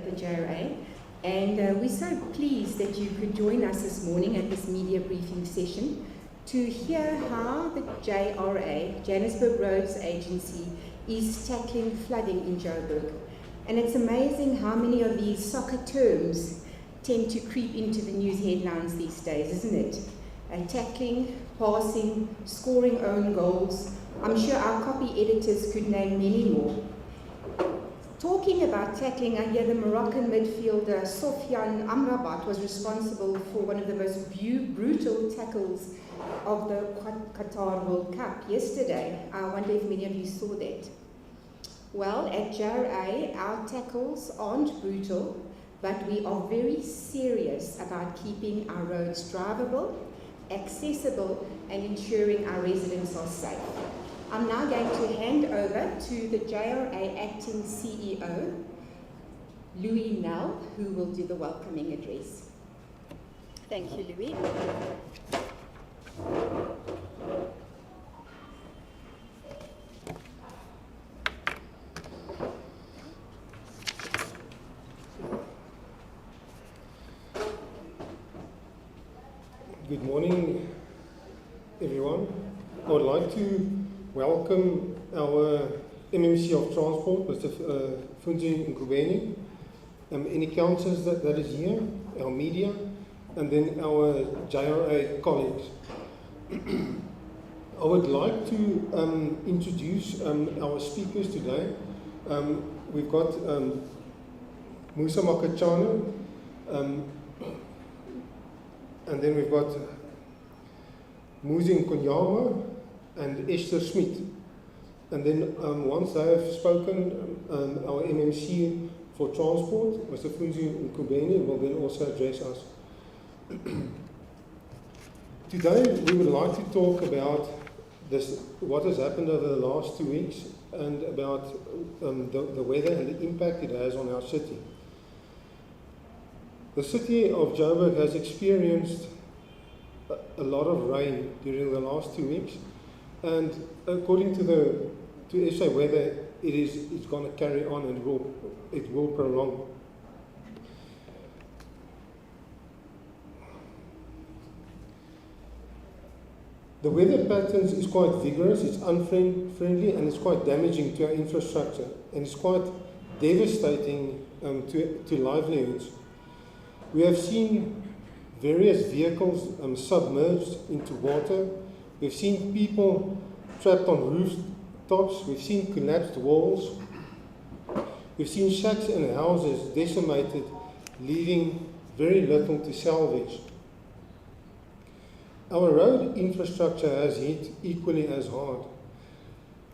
The JRA, and we're so pleased that you could join us this morning at this media briefing session to hear how the JRA, Johannesburg Roads Agency, is tackling flooding in Joburg. And it's amazing how many of these soccer terms tend to creep into the news headlines these days, isn't it? Tackling, passing, scoring own goals. I'm sure our copy editors could name many more. Talking about tackling, I hear the Moroccan midfielder Sofiane Amrabat was responsible for one of the most brutal tackles of the Qatar World Cup yesterday. I wonder if many of you saw that. Well, at JRA, our tackles aren't brutal, but we are very serious about keeping our roads drivable, accessible, and ensuring our residents are safe. I'm now going to hand over to the JRA Acting CEO, Louis Nell, who will do the welcoming address. Thank you, Louis. Good morning, everyone. I would like to welcome our MMC of Transport, Mr. Funzi Nkubeni, any councillors that is here, our media, and then our JRA colleagues. I would like to introduce our speakers today. We've got Musa Makachano, and then we've got Muzi Nkonyama and Esther Smith. And then once they have spoken, our MMC for Transport, Mr. Funzi Nkubeni, will then also address us. Today we would like to talk about what has happened over the last 2 weeks and about the weather and the impact it has on our city. The city of Joburg has experienced a lot of rain during the last 2 weeks, and according to SA Weather, it's going to carry on and it will prolong. The weather patterns is quite vigorous, it's unfriendly, and it's quite damaging to our infrastructure, and it's quite devastating to livelihoods. We have seen various vehicles submerged into water. We've seen people trapped on rooftops. We've seen collapsed walls. We've seen shacks and houses decimated, leaving very little to salvage. Our road infrastructure has hit equally as hard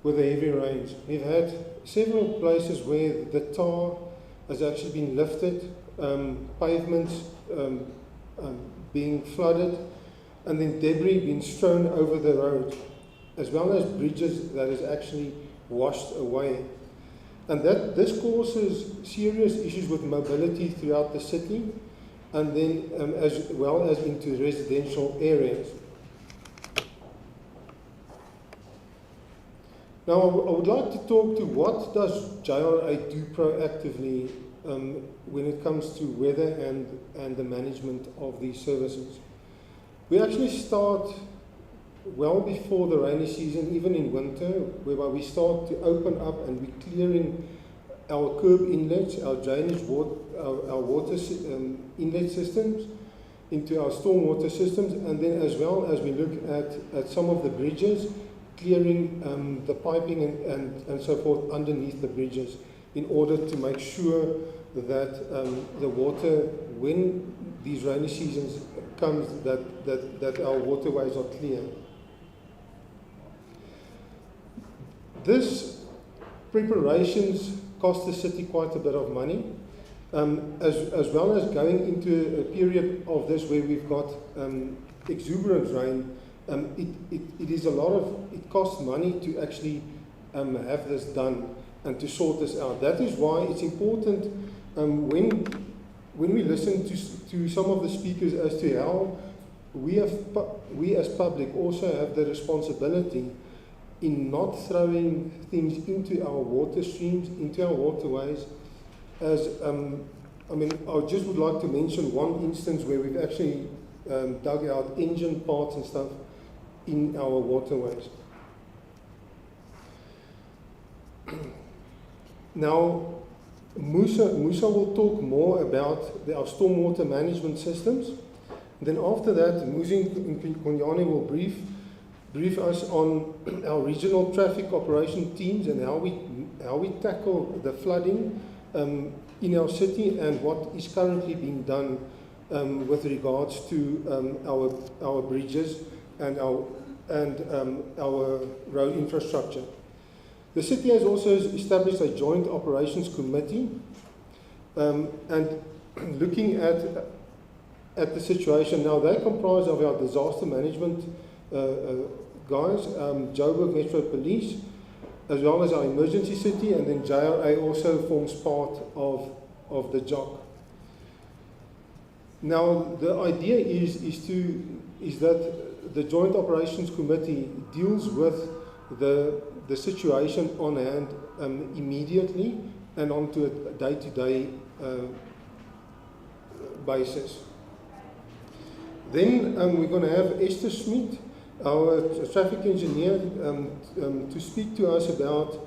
with the heavy rains. We've had several places where the tar has actually been lifted, pavements being flooded, and then debris being strewn over the road, as well as bridges that is actually washed away. And this causes serious issues with mobility throughout the city, and then as well as into residential areas. Now, I would like to talk to what does JRA do proactively when it comes to weather and the management of these services. We actually start well before the rainy season, even in winter, whereby we start to open up and we're clearing our curb inlets, our drainage water, our water inlet systems into our stormwater systems, and then as well as we look at some of the bridges, clearing the piping and so forth underneath the bridges in order to make sure that the water, when these rainy seasons comes, that our waterways are clear. This preparations cost the city quite a bit of money, as well as going into a period of this where we've got exuberant rain. It costs money to actually have this done and to sort this out. That is why it's important when we listen to some of the speakers as to how we as public also have the responsibility in not throwing things into our water streams, into our waterways, as I mean, I just would like to mention one instance where we've actually dug out engine parts and stuff in our waterways. Now, Musa will talk more about our stormwater management systems. Then after that, Musa Konyane will brief us on our regional traffic operation teams and how we tackle the flooding in our city and what is currently being done with regards to our bridges and our road infrastructure. The city has also established a joint operations committee and looking at the situation now. They comprise of our disaster management guys, Joburg Metro Police, as well as our emergency city, and then JRA also forms part of the JOC. Now the idea is that the Joint Operations Committee deals with the situation on hand immediately and onto a day-to-day basis. Then we're going to have Esther Smit, our traffic engineer, to speak to us about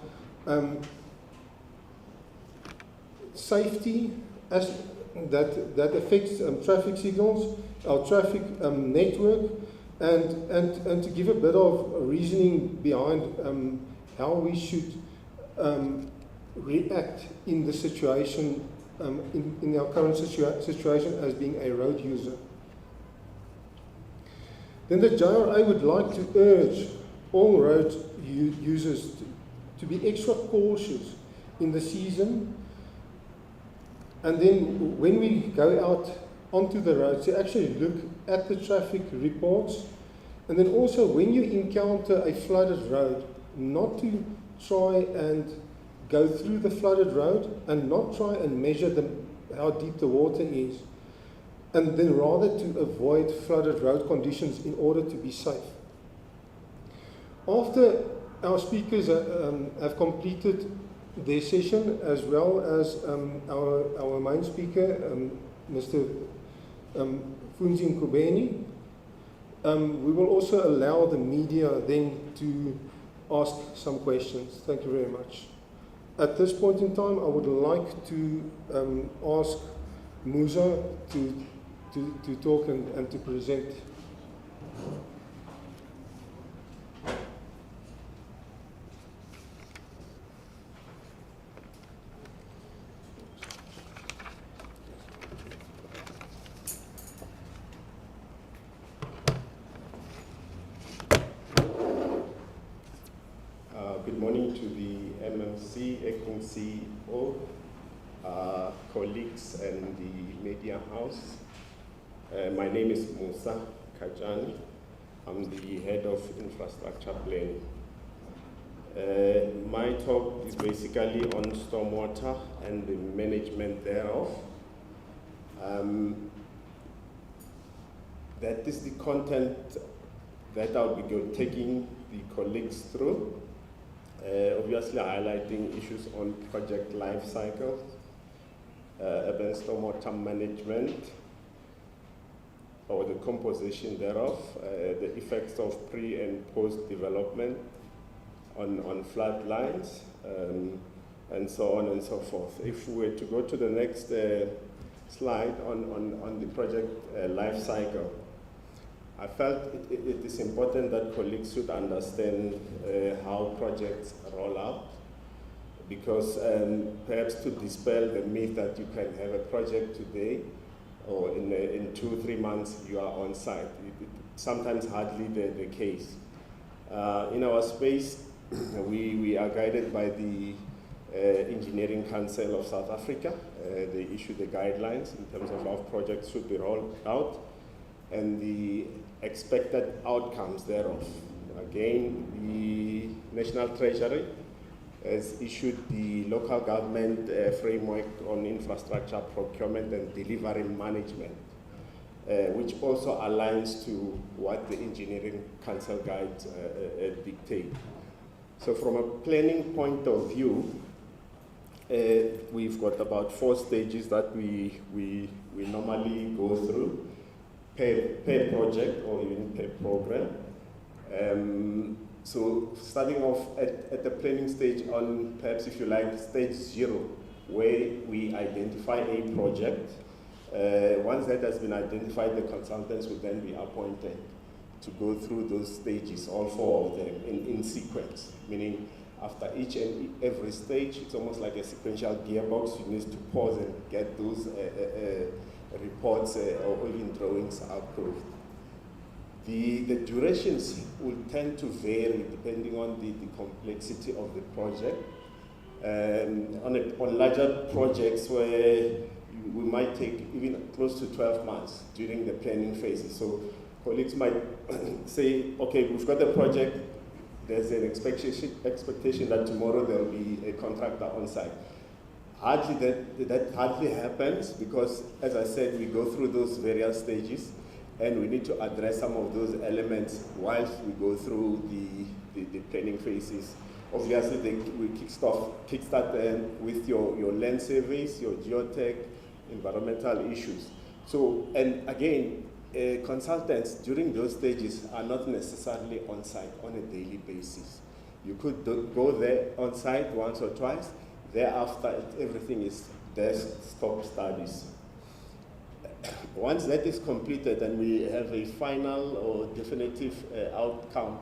safety as that affects traffic signals, our traffic network, and to give a bit of reasoning behind how we should react in the situation, in our current situation as being a road user. Then the JRA would like to urge all road users to be extra cautious in the season, and then when we go out onto the roads to actually look at the traffic reports, and then also when you encounter a flooded road, not to try and go through the flooded road and not try and measure how deep the water is, and then rather to avoid flooded road conditions in order to be safe. After our speakers have completed their session, as well as our main speaker, Mr. Funzi Nkubeni, we will also allow the media then to ask some questions. Thank you very much. At this point in time, I would like to ask Musa to talk and to present. Good morning to the MMC, acting CEO, colleagues and the media house. My name is Musa Kajani. I'm the head of infrastructure planning. My talk is basically on stormwater and the management thereof. That is the content that I'll be taking the colleagues through. Obviously highlighting issues on project life cycle, urban stormwater management, or the composition thereof, the effects of pre and post development on flood lines, and so on and so forth. If we were to go to the next slide on the project life cycle, I felt it is important that colleagues should understand how projects roll out, because perhaps to dispel the myth that you can have a project today or in 2-3 months you are on site. It's sometimes hardly the case. In our space, we are guided by the Engineering Council of South Africa. They issue the guidelines in terms of how projects should be rolled out and the expected outcomes thereof. Again, the National Treasury has issued the local government framework on infrastructure procurement and delivery management, which also aligns to what the Engineering Council guides dictate. So from a planning point of view, We've got about 4 stages that we normally go through per project or even per program. So starting off at the planning stage on, perhaps if you like, stage 0, where we identify a project. Once that has been identified, the consultants will then be appointed to go through those stages, all 4 of them, in sequence, meaning after each and every stage, it's almost like a sequential gearbox. You need to pause and get those reports or even drawings approved. The durations will tend to vary depending on the complexity of the project. On larger projects where we might take even close to 12 months during the planning phases. So colleagues might say, okay, we've got the project, there's an expectation that tomorrow there will be a contractor on site. Hardly that hardly happens because, as I said, we go through those various stages and we need to address some of those elements whilst we go through the planning phases. Obviously, we kickstart with your land surveys, your geotech, environmental issues. So, and again, consultants during those stages are not necessarily on site on a daily basis. You could go there on site once or twice. Thereafter, everything is desktop studies. Once that is completed and we have a final or definitive outcome,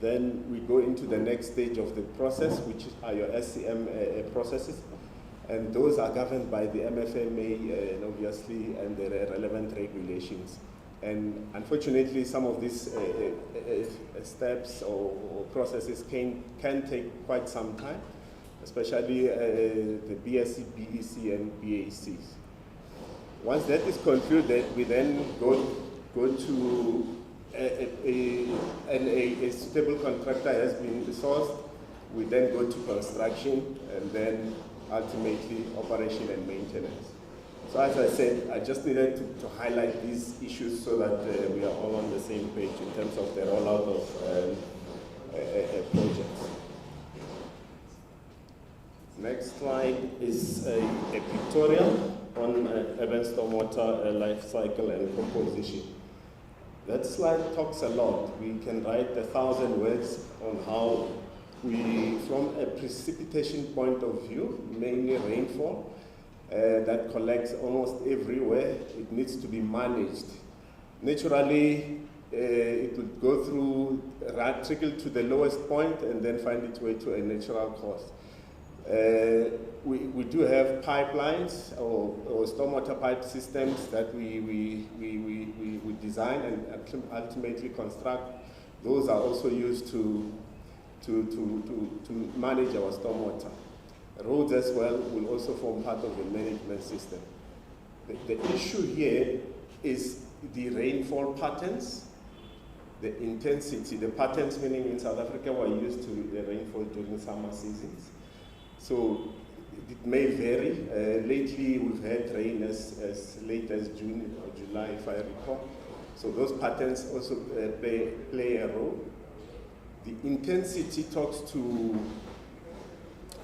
then we go into the next stage of the process, which are your SCM processes. And those are governed by the MFMA and obviously and the relevant regulations. And unfortunately, some of these steps or processes can take quite some time, especially the BSc, BEC, and BACs. Once that is concluded, we then go to a suitable contractor has been resourced. We then go to construction and then ultimately operation and maintenance. So as I said, I just needed to highlight these issues so that we are all on the same page in terms of the rollout of projects. Next slide is a pictorial on urban stormwater life cycle and composition. That slide talks a lot. We can write 1,000 words on how we, from a precipitation point of view, mainly rainfall, that collects almost everywhere. It needs to be managed. Naturally, it would go through, trickle to the lowest point and then find its way to a natural course. We do have pipelines or stormwater pipe systems that we design and ultimately construct. Those are also used to manage our stormwater. Roads as well will also form part of the management system. The issue here is the rainfall patterns, the intensity. The patterns, meaning in South Africa, we're used to the rainfall during summer seasons. So it may vary. Lately, we've had rain as late as June or July, if I recall. So those patterns also play a role. The intensity talks to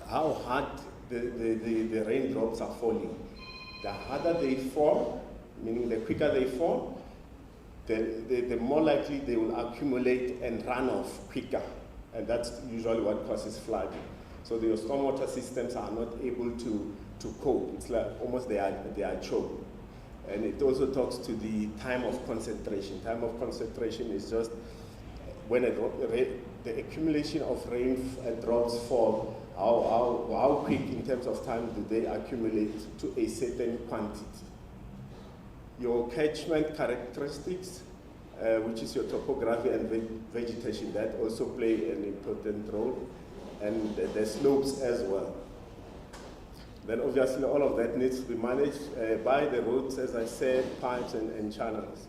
how hard the raindrops are falling. The harder they fall, meaning the quicker they fall, the more likely they will accumulate and run off quicker. And that's usually what causes flooding. So the stormwater systems are not able to cope. It's like almost they are choked. And it also talks to the time of concentration. Time of concentration is just when the accumulation of rain drops fall, how quick in terms of time do they accumulate to a certain quantity. Your catchment characteristics, which is your topography and vegetation, that also play an important role, and the slopes as well. Then obviously all of that needs to be managed by the roads, as I said, pipes and channels.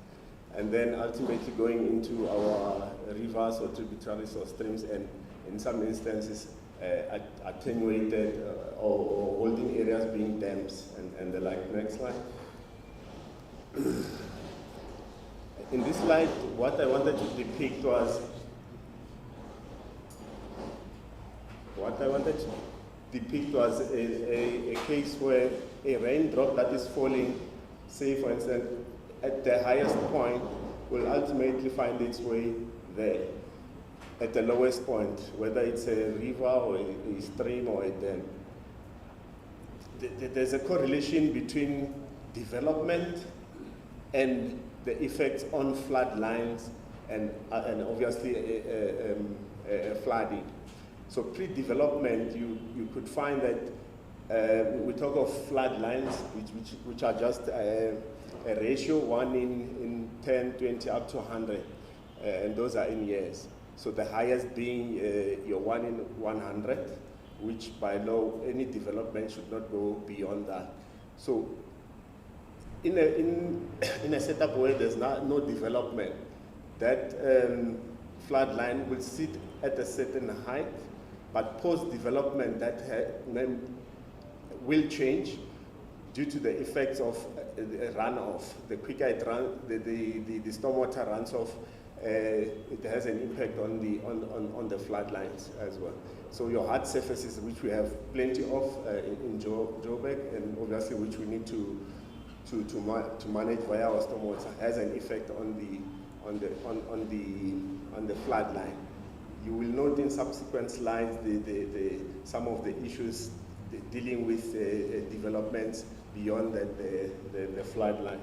And then ultimately going into our rivers or tributaries or streams, and in some instances attenuated or holding areas being dams and the like. Next slide. In this slide, what I wanted to depict was depict was a case where a raindrop that is falling, say for instance, at the highest point, will ultimately find its way there, at the lowest point, whether it's a river or a stream or a dam. There's a correlation between development and the effects on flood lines and obviously flooding. So pre-development, you could find that we talk of flood lines, which are just a ratio, 1 in 10, 20, up to 100, and those are in years. So the highest being your 1 in 100, which by law, any development should not go beyond that. So in a setup where there's no development, that flood line will sit at a certain height, but post-development that will change due to the effects of runoff. The quicker it runs, the stormwater runs off, it has an impact on the flood lines as well. So your hard surfaces, which we have plenty of in Joburg, and obviously which we need to manage via our stormwater, has an effect on the flood line. You will note in subsequent slides some of the issues dealing with developments beyond the flood line.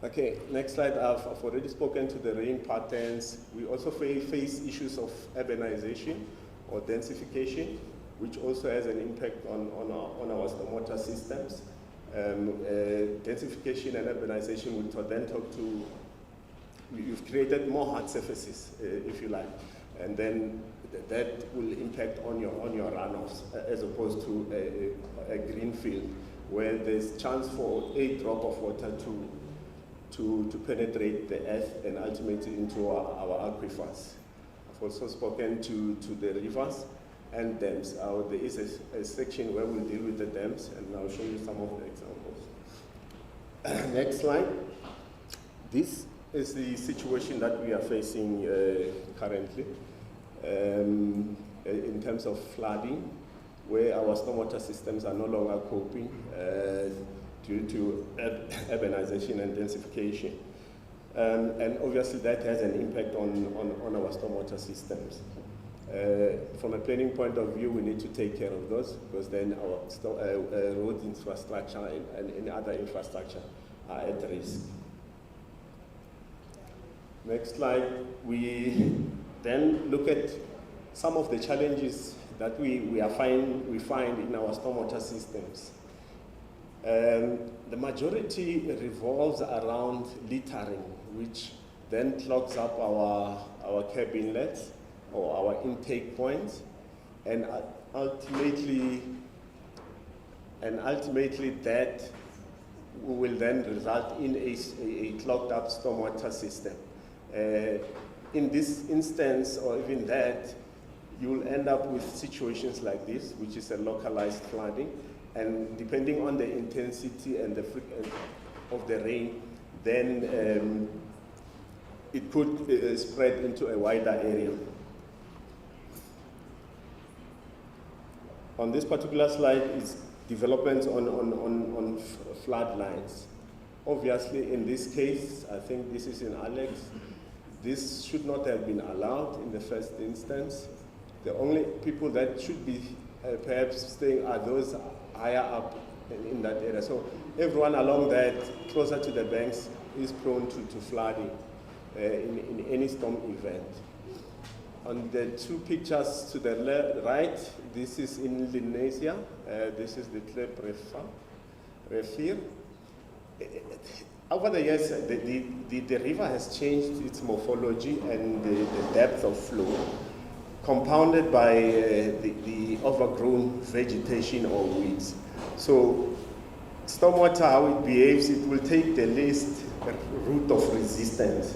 Okay, next slide. I've already spoken to the rain patterns. We also face issues of urbanization or densification, which also has an impact on our stormwater systems. Densification and urbanization will then talk to, you've created more hard surfaces, if you like, and then that will impact on your runoffs, as opposed to a green field where there's chance for a drop of water to penetrate the earth and ultimately into our aquifers. I've also spoken to the rivers and dams. There is a section where we'll deal with the dams, and I'll show you some of the examples. Next slide. This is the situation that we are facing currently in terms of flooding, where our stormwater systems are no longer coping due to urbanization and densification. And obviously that has an impact on our stormwater systems. From a planning point of view, we need to take care of those, because then our road infrastructure and any other infrastructure are at risk. Next slide. We then look at some of the challenges that we find in our stormwater systems. The majority revolves around littering, which then clogs up our cap inlets or our intake points, and ultimately that will then result in a clogged up stormwater system. In this instance, or even that, you'll end up with situations like this, which is a localized flooding, and depending on the intensity and the frequency of the rain, then it could spread into a wider area. On this particular slide is developments on flood lines. Obviously, in this case, I think this is in Alex, this should not have been allowed in the first instance. The only people that should be perhaps staying are those higher up in that area. So everyone along that, closer to the banks, is prone to flooding in any storm event. On the two pictures to the right, this is in Lenasia. This is the Klep Refir. Over the years, the river has changed its morphology and the depth of flow, compounded by the overgrown vegetation or weeds. So stormwater, how it behaves, it will take the least route of resistance.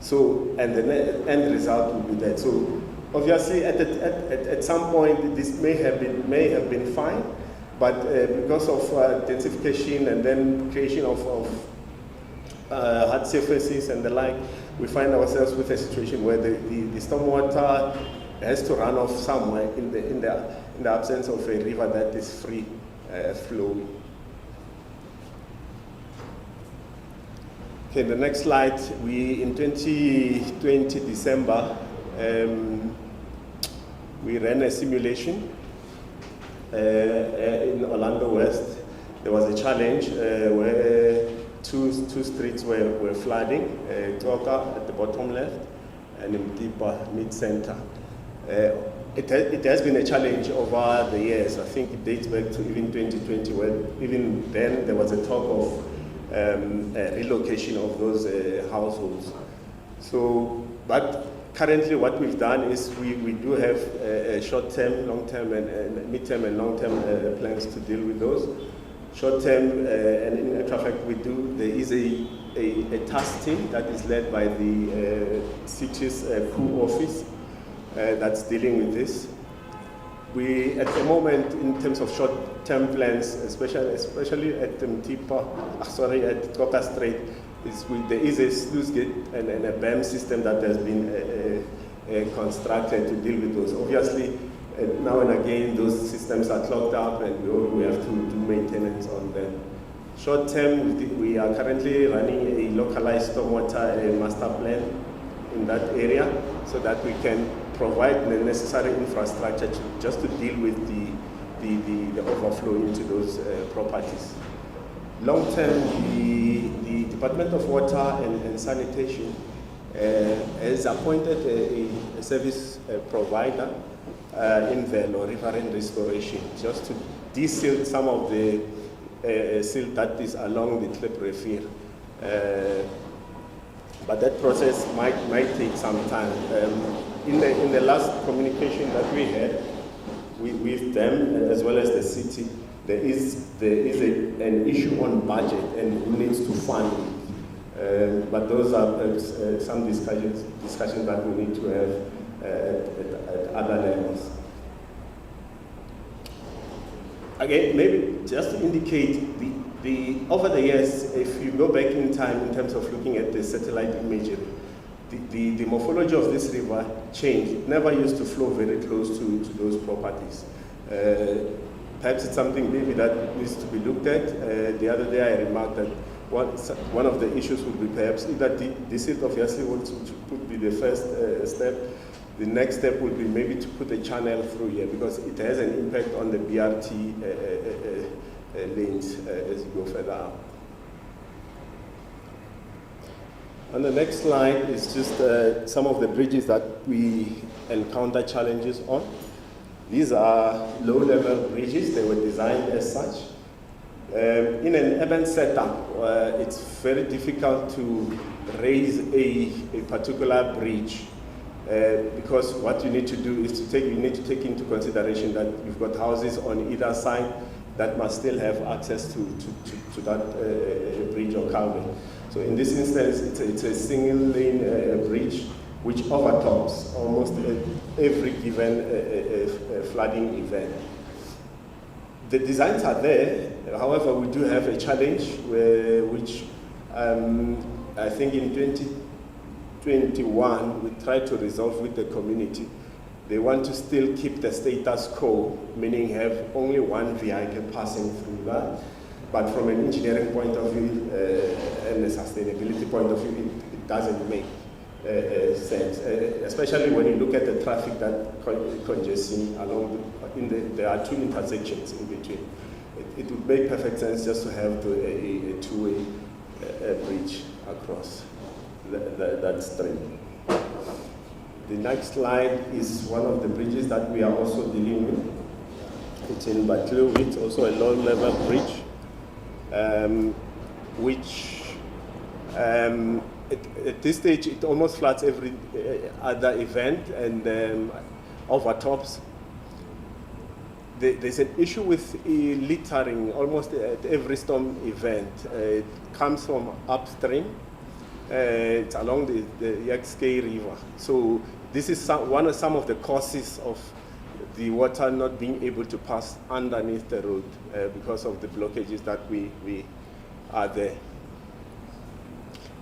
So, and the end result will be that. So obviously at some point this may have been fine, but because of densification and then creation of hard surfaces and the like, we find ourselves with a situation where the stormwater has to run off somewhere in the absence of a river that is free flowing. Okay, the next slide. We in 2020 December we ran a simulation in Orlando West. There was a challenge where two streets were flooding, Toka at the bottom left and Mtipa mid-center. It has been a challenge over the years. I think it dates back to even 2020, where even then there was a talk of relocation of those households. So, but currently what we've done is we do have short-term, long-term, and mid-term and long-term plans to deal with those. Short-term, and in actual fact there is a task team that is led by the city's coup office that's dealing with this. We, at the moment, in terms of short-term plans, especially at at Toka Strait, there is a sluice gate and a BAM system that has been constructed to deal with those. Obviously, now and again, those systems are clogged up and we have to do maintenance on them. Short term, we are currently running a localized stormwater master plan in that area so that we can provide the necessary infrastructure just to deal with the overflow into those properties. Long term, the Department of Water and Sanitation has appointed a service provider in Velo, riverine restoration, just to desil some of the silt that is along the Klip Refier. But that process might take some time. In the last communication that we had with them, as well as the city, there is an issue on budget and who needs to fund it. But those are some discussions that we need to have at other levels. Again, maybe just to indicate over the years, if you go back in time in terms of looking at the satellite imagery, the morphology of this river changed. It never used to flow very close to those properties. Perhaps it's something maybe that needs to be looked at. The other day I remarked that one of the issues would be perhaps that the silt obviously would be the first step. The next step would be maybe to put a channel through here because it has an impact on the BRT lanes as you go further up. On the next slide is just some of the bridges that we encounter challenges on. These are low-level bridges. They were designed as such. In an urban setup, it's very difficult to raise a particular bridge because what you need to do is you need to take into consideration that you've got houses on either side that must still have access to that bridge or culvert. So in this instance, it's a single lane bridge which overtops almost every given flooding event. The designs are there, however, we do have a challenge which I think in 2021 we tried to resolve with the community. They want to still keep the status quo, meaning have only one vehicle passing through that. But from an engineering point of view and a sustainability point of view, it doesn't make sense, especially when you look at the traffic that congestion along there are two intersections in between. It would make perfect sense just to have a two-way bridge across that stream. The next slide is one of the bridges that we are also dealing with. It's in Batlu, it's also a low-level bridge, which at this stage it almost floods every other event and overtops. There's an issue with littering almost at every storm event. It comes from upstream. It's along the Yexkei River. So this is some of the causes of the water not being able to pass underneath the road because of the blockages that we are there.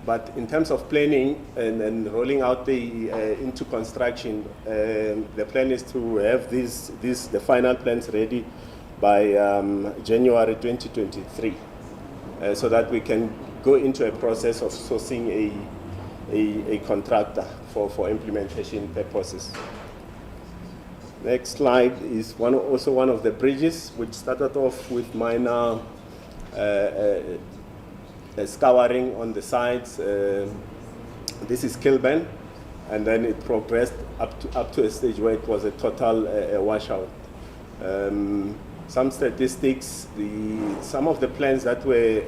but in terms of planning and rolling out into construction, the plan is to have the final plans ready by January 2023, so that we can go into a process of sourcing a contractor for implementation purposes. Next slide is also one of the bridges, which started off with minor scouring on the sides. This is Kilburn, and then it progressed up to a stage where it was a total washout. Some statistics, some of the plans that we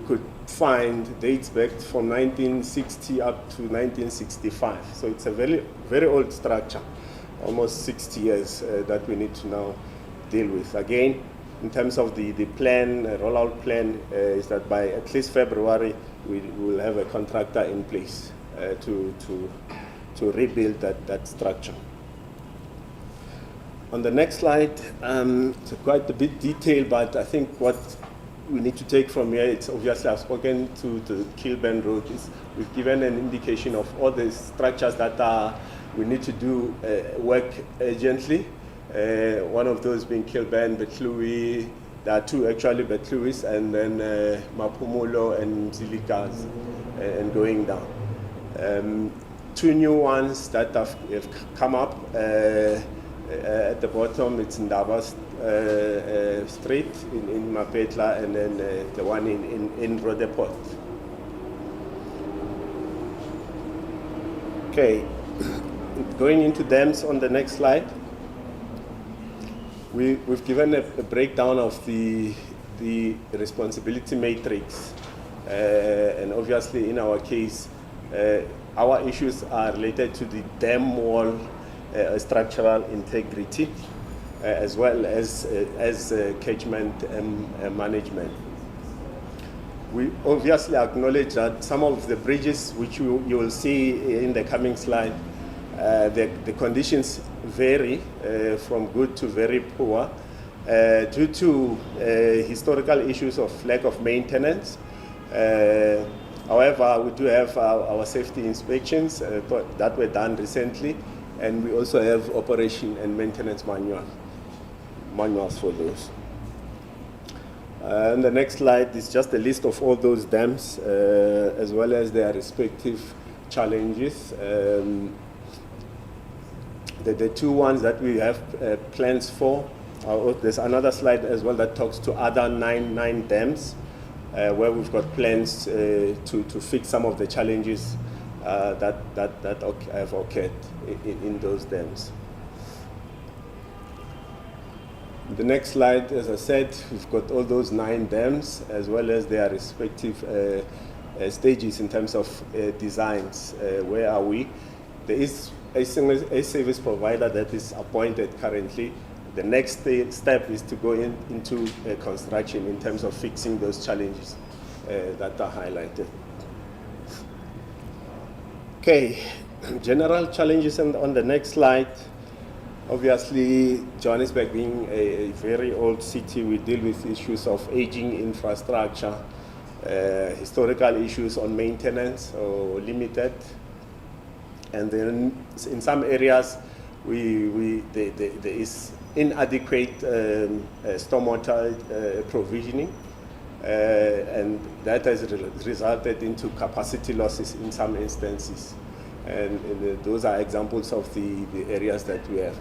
could find dates back from 1960 up to 1965. So it's a very, very old structure, almost 60 years that we need to now deal with. Again, in terms of the plan, rollout plan, is that by at least February, we will have a contractor in place to rebuild that structure. On the next slide, it's quite a bit detailed, but I think what we need to take from here, it's obviously I've spoken to the Kilburn Road. We've given an indication of all the structures that we need to do work urgently. One of those being Kilburn, Betlui. There are two actually, Betluis, and then Mapumulo and Zilikas, and going down. Two new ones that have come up. At the bottom, it's Ndaba Street in Mapetla, and then the one in Rodeport. Okay, going into dams on the next slide. We've given a breakdown of the responsibility matrix, and obviously in our case, our issues are related to the dam wall structural integrity, as well as catchment management. We obviously acknowledge that some of the bridges, which you will see in the coming slide, the conditions vary from good to very poor due to historical issues of lack of maintenance. However, we do have our safety inspections that were done recently, and we also have operation and maintenance manuals for those. And the next slide is just a list of all those dams, as well as their respective challenges. The two ones that we have plans for, there's another slide as well that talks to other nine dams, where we've got plans to fix some of the challenges that have occurred in those dams. The next slide, as I said, we've got all those 9 dams, as well as their respective stages in terms of designs. Where are we? There is a service provider that is appointed currently. The next step is to go into construction in terms of fixing those challenges that are highlighted. Okay, general challenges on the next slide. Obviously, Johannesburg being a very old city, we deal with issues of aging infrastructure, historical issues on maintenance or limited, and then in some areas there is inadequate stormwater provisioning, and that has resulted into capacity losses in some instances. And those are examples of the areas that we have.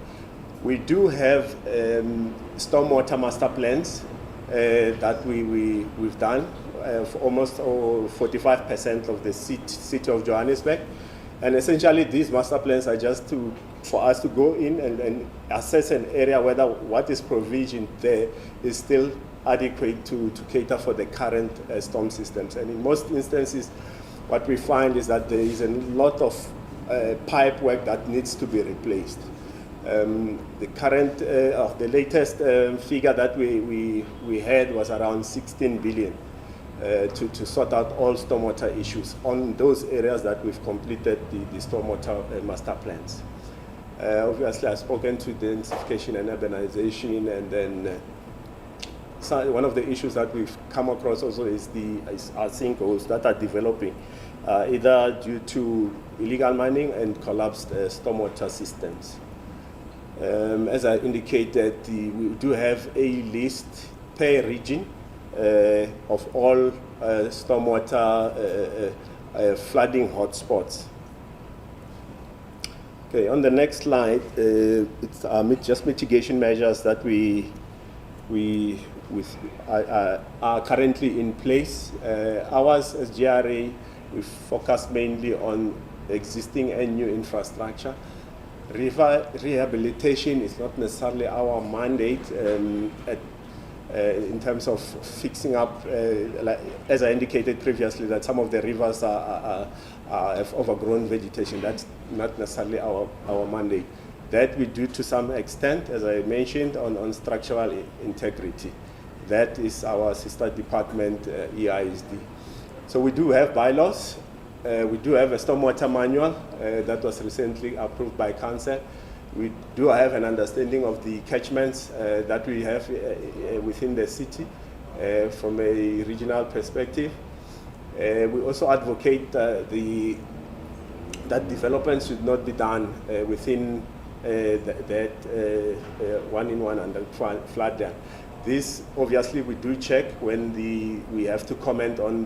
We do have stormwater master plans that we've done for almost 45% of the city of Johannesburg. And essentially these master plans are just for us to go in and assess an area whether what is provisioned there is still adequate to cater for the current storm systems. And in most instances, what we find is that there is a lot of pipe work that needs to be replaced. The current, the latest figure that we had was around 16 billion to sort out all stormwater issues on those areas that we've completed the stormwater master plans. Obviously, I've spoken to densification and urbanization, and then one of the issues that we've come across also is our sinkholes that are developing, either due to illegal mining and collapsed stormwater systems. As I indicated, we do have a list per region of all stormwater flooding hotspots. Okay, on the next slide, it's just mitigation measures that are currently in place. Ours as GRA, we focus mainly on existing and new infrastructure. River rehabilitation is not necessarily our mandate in terms of fixing up, like, as I indicated previously, that some of the rivers have overgrown vegetation. That's not necessarily our mandate. That we do to some extent, as I mentioned, on structural integrity. That is our sister department, EISD. So we do have bylaws. We do have a stormwater manual that was recently approved by Council. We do have an understanding of the catchments that we have within the city from a regional perspective. We also advocate that development should not be done within that one-in-one under flood dam. This obviously we do check when we have to comment on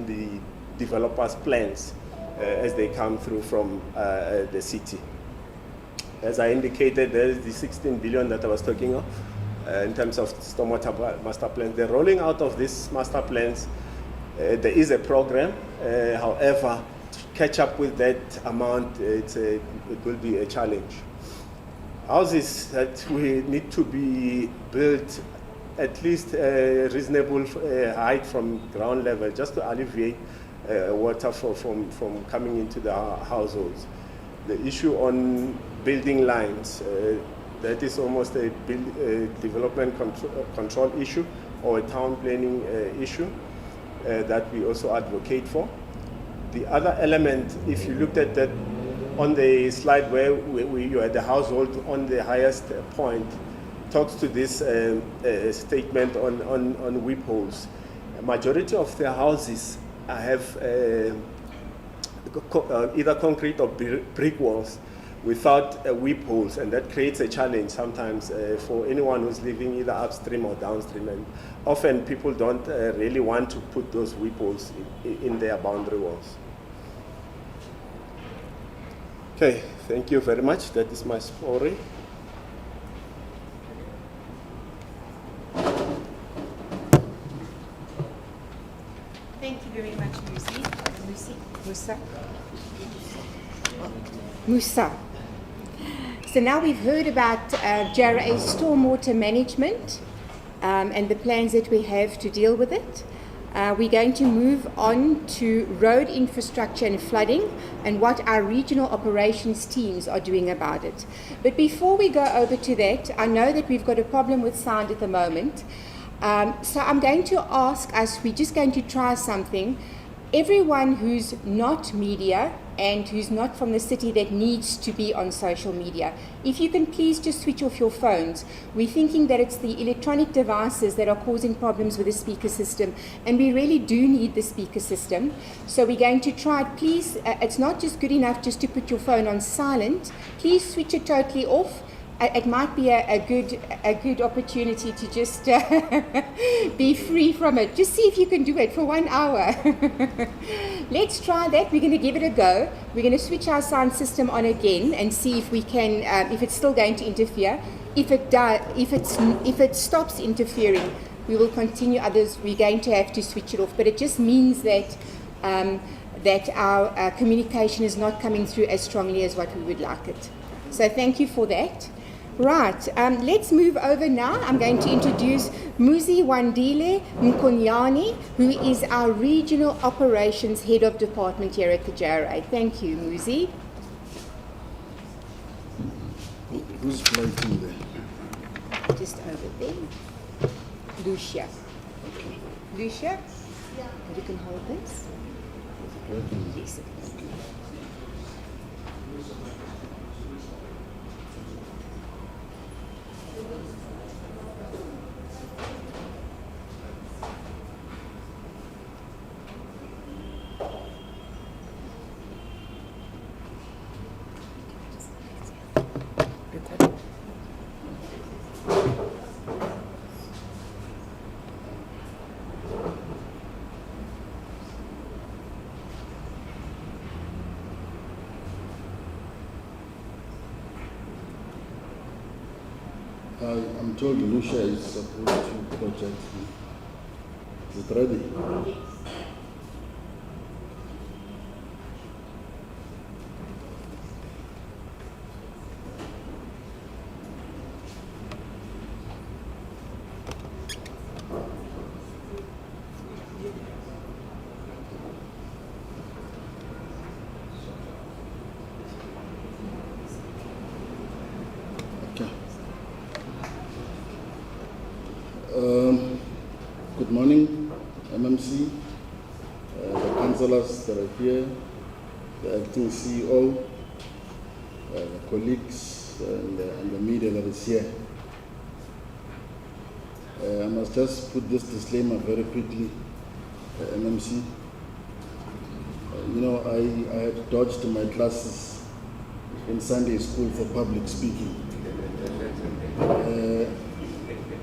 the developers' plans as they come through from the city. As I indicated, there is the 16 billion that I was talking of in terms of stormwater master plans. The rolling out of these master plans, there is a program. However, to catch up with that amount, it will be a challenge. Houses that we need to be built at least a reasonable height from ground level, just to alleviate water from coming into the households. The issue on building lines, that is almost a development control issue or a town planning issue that we also advocate for. The other element, if you looked at that on the slide where you had the household on the highest point, talks to this statement on weep holes. A majority of the houses have either concrete or brick walls without weep holes, and that creates a challenge sometimes for anyone who's living either upstream or downstream. And often people don't really want to put those weep holes in their boundary walls. Okay, thank you very much. That is my story. Thank you very much, Musa. So now we've heard about JRA's stormwater management and the plans that we have to deal with it. We're going to move on to road infrastructure and flooding and what our regional operations teams are doing about it. But before we go over to that, I know that we've got a problem with sound at the moment. So I'm going to ask us, we're just going to try something. Everyone who's not media and who's not from the city that needs to be on social media, if you can please just switch off your phones. We're thinking that it's the electronic devices that are causing problems with the speaker system, and we really do need the speaker system. So we're going to try it. Please, it's not just good enough just to put your phone on silent. Please switch it totally off. It might be a good opportunity to just be free from it. Just see if you can do it for 1 hour. Let's try that. We're going to give it a go. We're going to switch our sound system on again and see if we can, if it's still going to interfere. If it stops interfering, we will continue. Others, we're going to have to switch it off. But it just means that that our communication is not coming through as strongly as what we would like it. So thank you for that. Right, let's move over now. I'm going to introduce Muzi Wandile Mkonyani, who is our Regional Operations Head of Department here at the JRA. Thank you, Muzi. Who's floating there? Just over there. Lucia. Okay. Lucia? Yeah. And you can hold this. Yes, it is. I'm told Lucia is supposed to project. Is it ready? Good morning, MMC, the councillors that are here, the acting CEO, the colleagues, and the media that is here. I must just put this disclaimer very quickly, MMC. I had dodged my classes in Sunday school for public speaking.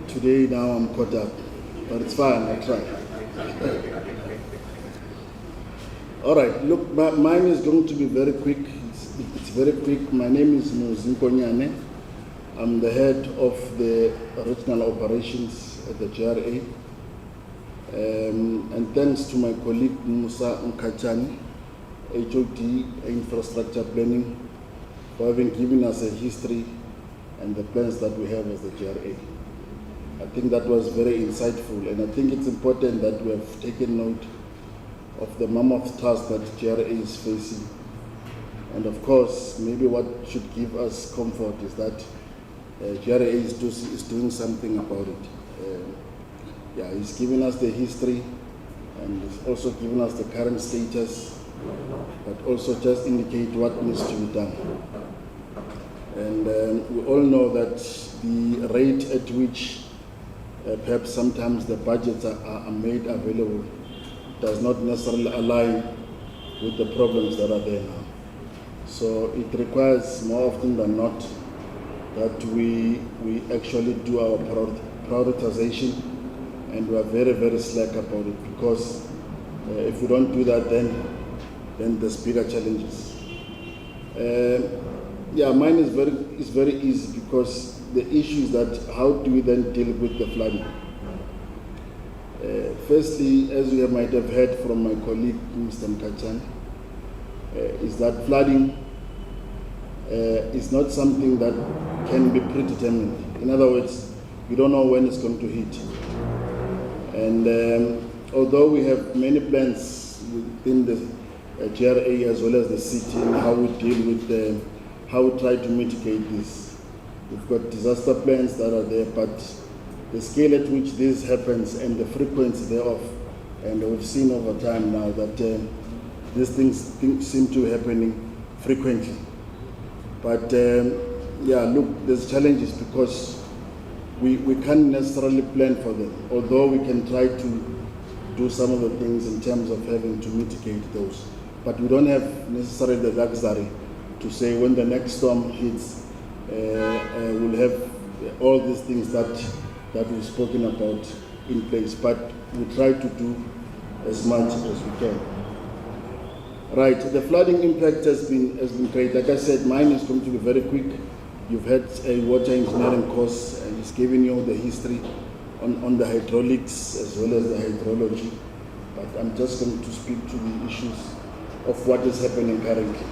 Today now I'm caught up, but it's fine, I try. All right, look, mine is going to be very quick. It's very quick. My name is Muzinko Nyane. I'm the head of the regional operations at the GRA. And thanks to my colleague Musa Nkachani, HOD Infrastructure Planning, for having given us a history and the plans that we have as the GRA. I think that was very insightful, and I think it's important that we have taken note of the mammoth task that GRA is facing. And of course, maybe what should give us comfort is that GRA is doing something about it. He's given us the history, and he's also given us the current status, but also just indicate what needs to be done. And we all know that the rate at which perhaps sometimes the budgets are made available does not necessarily align with the problems that are there now. So it requires more often than not that we actually do our prioritization, and we are very, very slack about it, because if we don't do that, then there's bigger challenges. Mine is very easy, because the issue is that how do we then deal with the flooding? Firstly, as you might have heard from my colleague, Mr. Mkachan, is that flooding is not something that can be predetermined. In other words, we don't know when it's going to hit. And although we have many plans within the GRA as well as the city and how we deal with how we try to mitigate this. We've got disaster plans that are there, but the scale at which this happens and the frequency thereof, and we've seen over time now that these things seem to be happening frequently. But look, there's challenges because we can't necessarily plan for them, although we can try to do some of the things in terms of having to mitigate those. But we don't have necessarily the luxury to say when the next storm hits, we'll have all these things that we've spoken about in place. But we try to do as much as we can. Right, the flooding impact has been great. Like I said, mine is going to be very quick. You've had a water engineering course, and it's giving you the history on the hydraulics as well as the hydrology. But I'm just going to speak to the issues of what is happening currently.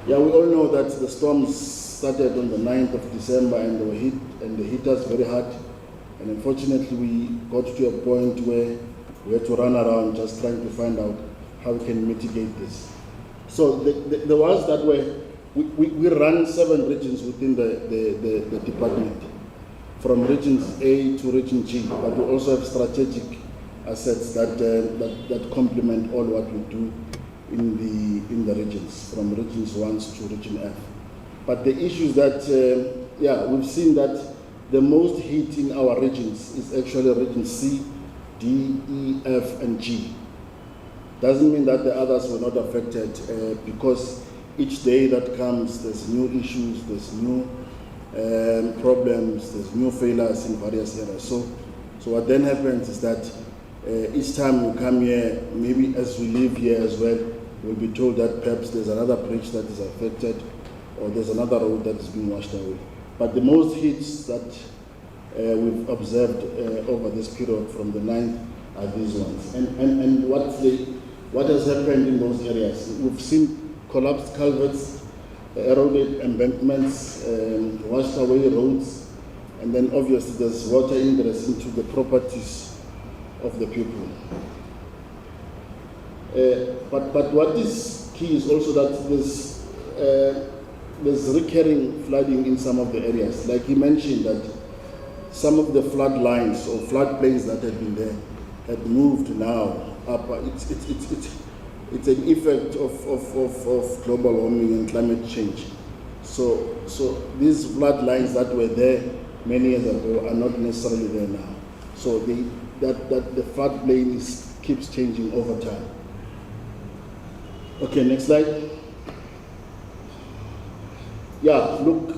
Yeah, we all know that the storms started on the 9th of December, and they hit us very hard. And unfortunately, we got to a point where we had to run around just trying to find out how we can mitigate this. So the ones that were, we run 7 regions within the department, from regions A to region G, but we also have strategic assets that complement all what we do in the regions, from regions 1 to region F. But the issue is that, we've seen that the most hit in our regions is actually region C, D, E, F, and G. Doesn't mean that the others were not affected, because each day that comes, there's new issues, there's new problems, there's new failures in various areas. So what then happens is that each time we come here, maybe as we live here as well, we'll be told that perhaps there's another bridge that is affected, or there's another road that is being washed away. But the most hits that we've observed over this period from the 9th are these ones. And what has happened in those areas? We've seen collapsed culverts, eroded embankments, washed away roads, and then obviously there's water ingress into the properties of the people. But what is key is also that there's recurring flooding in some of the areas. Like he mentioned that some of the flood lines or floodplains that had been there had moved now up. It's an effect of global warming and climate change. So these flood lines that were there many years ago are not necessarily there now. So that the floodplain keeps changing over time. Okay, next slide. Yeah, look,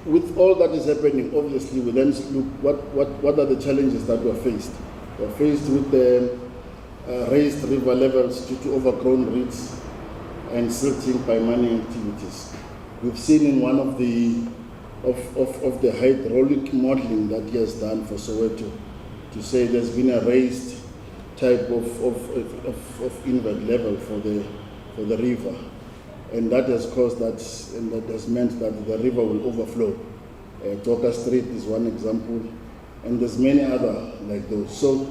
with all that is happening, obviously we then look what are the challenges that we're faced. We're faced with the raised river levels due to overgrown reeds and silting by mining activities. We've seen in one of the hydraulic modeling that he has done for Soweto to say there's been a raised type of invert level for the river, and that has caused that, and that has meant that the river will overflow. Toka Street is one example, and there's many other like those. So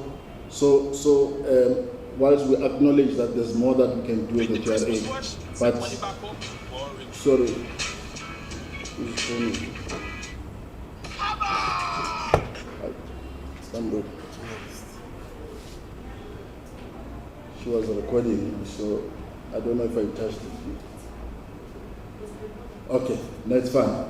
whilst we acknowledge that there's more that we can do with the JRA, but sorry, she was recording, so I don't know if I touched it. Okay, that's fine.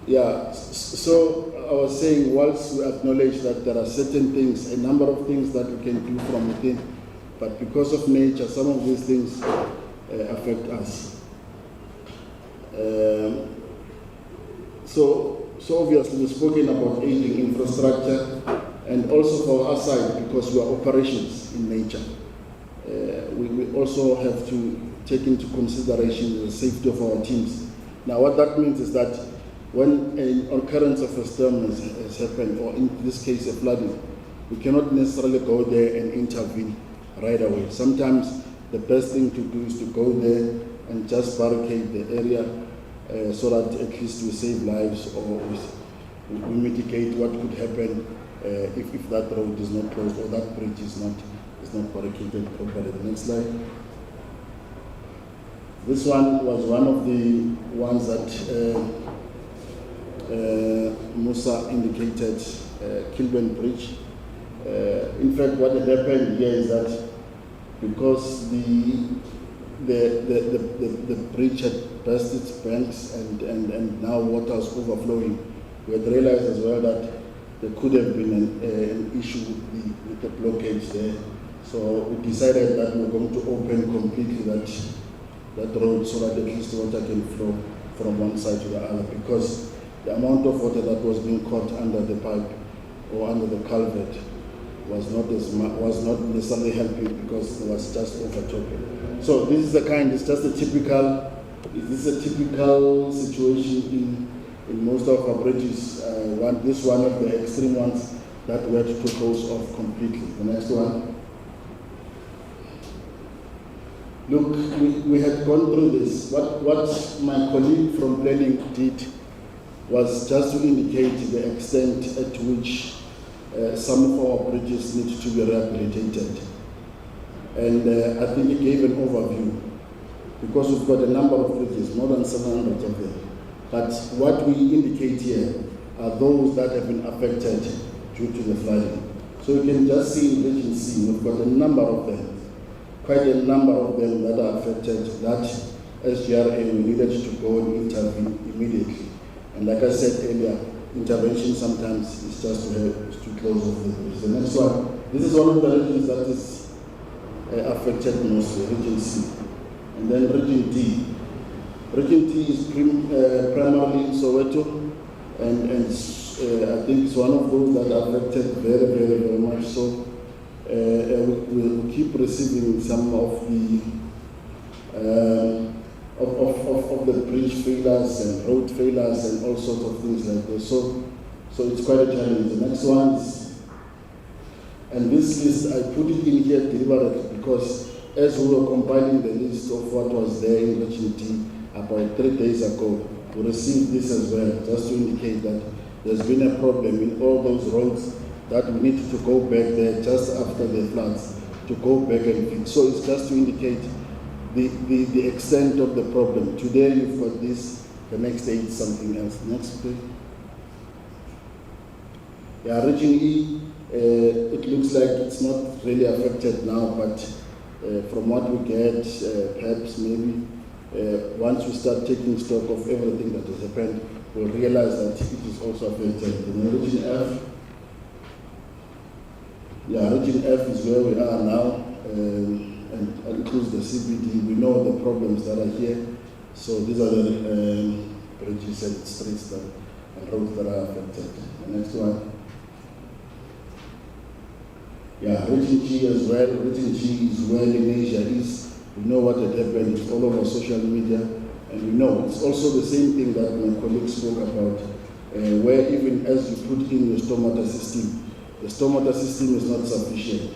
Yeah, so I was saying, whilst we acknowledge that there are certain things, a number of things that we can do from within, but because of nature, some of these things affect us. So obviously we've spoken about aging infrastructure, and also for our side, because we are operations in nature, we also have to take into consideration the safety of our teams. Now what that means is that when an occurrence of a storm has happened, or in this case a flooding, we cannot necessarily go there and intervene right away. Sometimes the best thing to do is to go there and just barricade the area so that at least we save lives, or we mitigate what could happen if that road is not closed or that bridge is not barricaded properly. The next slide. This one was one of the ones that Musa indicated, Kilburn Bridge. In fact, what had happened here is that because the bridge had burst its banks and now water was overflowing, we had realized as well that there could have been an issue with the blockage there. So we decided that we were going to open completely that road so that at least water can flow from one side to the other, because the amount of water that was being caught under the pipe or under the culvert was not necessarily helping, because it was just overtopping. So this is this is a typical situation in most of our bridges. This is one of the extreme ones that we had to close off completely. The next one. Look, we had gone through this. What my colleague from planning did was just to indicate the extent at which some of our bridges need to be rehabilitated. And I think he gave an overview, because we've got a number of bridges, more than 700 of them. But what we indicate here are those that have been affected due to the flooding. So you can just see in Region C, we've got a number of them, quite a number of them that are affected, that SGRA we needed to go and intervene immediately. And like I said earlier, intervention sometimes is just to close off the bridge. The next one, this is one of the regions that is affected mostly, Region C. And then Region D. Region T is primarily in Soweto, and I think it's one of those that are affected very, very, very much. So we'll keep receiving some of the of the bridge failures and road failures and all sorts of things like this. So it's quite a challenge. The next one is, and this list I put it in here deliberately because as we were compiling the list of what was there in Region T about 3 days ago, we received this as well, just to indicate that there's been a problem in all those roads that we need to go back there just after the floods to go back and fix. So it's just to indicate the extent of the problem. Today you've got this, the next day it's something else. Next please. Yeah, Region E, it looks like it's not really affected now, but from what we get, perhaps maybe once we start taking stock of everything that has happened, we'll realize that it is also affected. In Region F, yeah, Region F is where we are now, and includes the CBD. We know the problems that are here, so these are the bridges and streets and roads that are affected. The next one. Yeah, Region G as well. Region G is where Indonesia is. We know what had happened. It's all over social media, and we know it's also the same thing that my colleague spoke about, where even as you put in your stormwater system, the stormwater system is not sufficient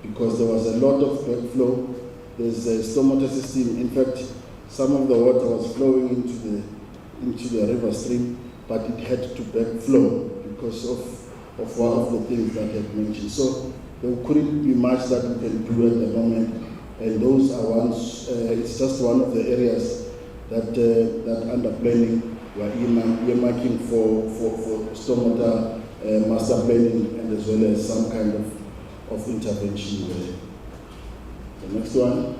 because there was a lot of backflow. There's a stormwater system. In fact, some of the water was flowing into the river stream, but it had to backflow because of one of the things that I had mentioned. So there couldn't be much that we can do at the moment, and those are ones. It's just one of the areas that under planning we are earmarking for stormwater master planning, and as well as some kind of intervention there. The next one.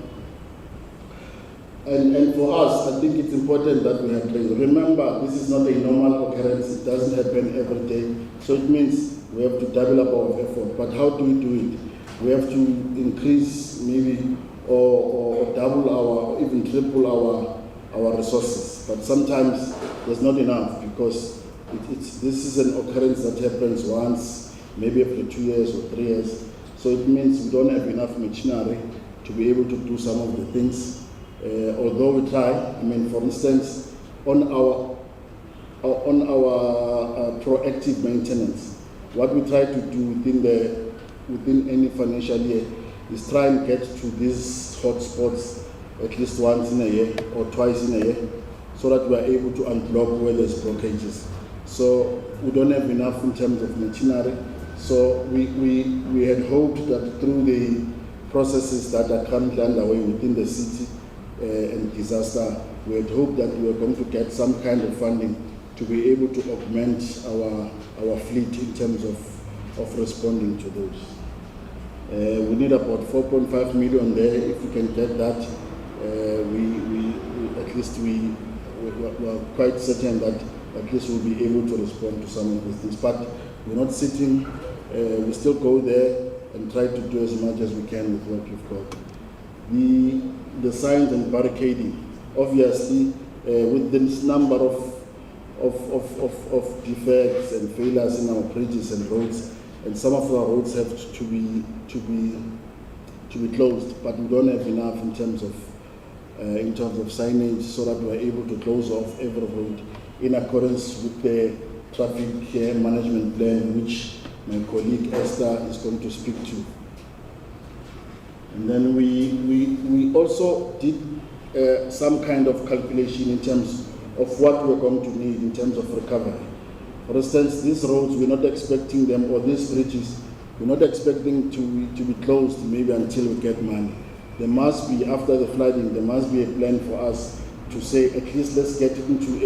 And for us, I think it's important that we have training. Remember, this is not a normal occurrence. It doesn't happen every day. So it means we have to double up our effort. But how do we do it? We have to increase maybe or double or even triple our resources. But sometimes there's not enough because this is an occurrence that happens once, maybe after 2 years or 3 years. So it means we don't have enough machinery to be able to do some of the things. Although we try, I mean, for instance, on our proactive maintenance, what we try to do within any financial year is try and get to these hotspots at least once in a year or twice in a year, so that we are able to unblock where there's blockages. So we don't have enough in terms of machinery. So we had hoped that through the processes that are currently underway within the city and disaster, we had hoped that we were going to get some kind of funding to be able to augment our fleet in terms of responding to those. We need about 4.5 million there. If we can get that, we're quite certain that at least we'll be able to respond to some of these things. But we're not sitting, we still go there and try to do as much as we can with what we've got. The signs and barricading, obviously, with this number of defects and failures in our bridges and roads, and some of our roads have to be closed, but we don't have enough in terms of signage, so that we are able to close off every road in accordance with the traffic management plan, which my colleague Esther is going to speak to. And then we also did some kind of calculation in terms of what we're going to need in terms of recovery. For instance, these roads, we're not expecting them, or these bridges, we're not expecting to be closed maybe until we get money. There must be, after the flooding, there must be a plan for us to say, at least let's get into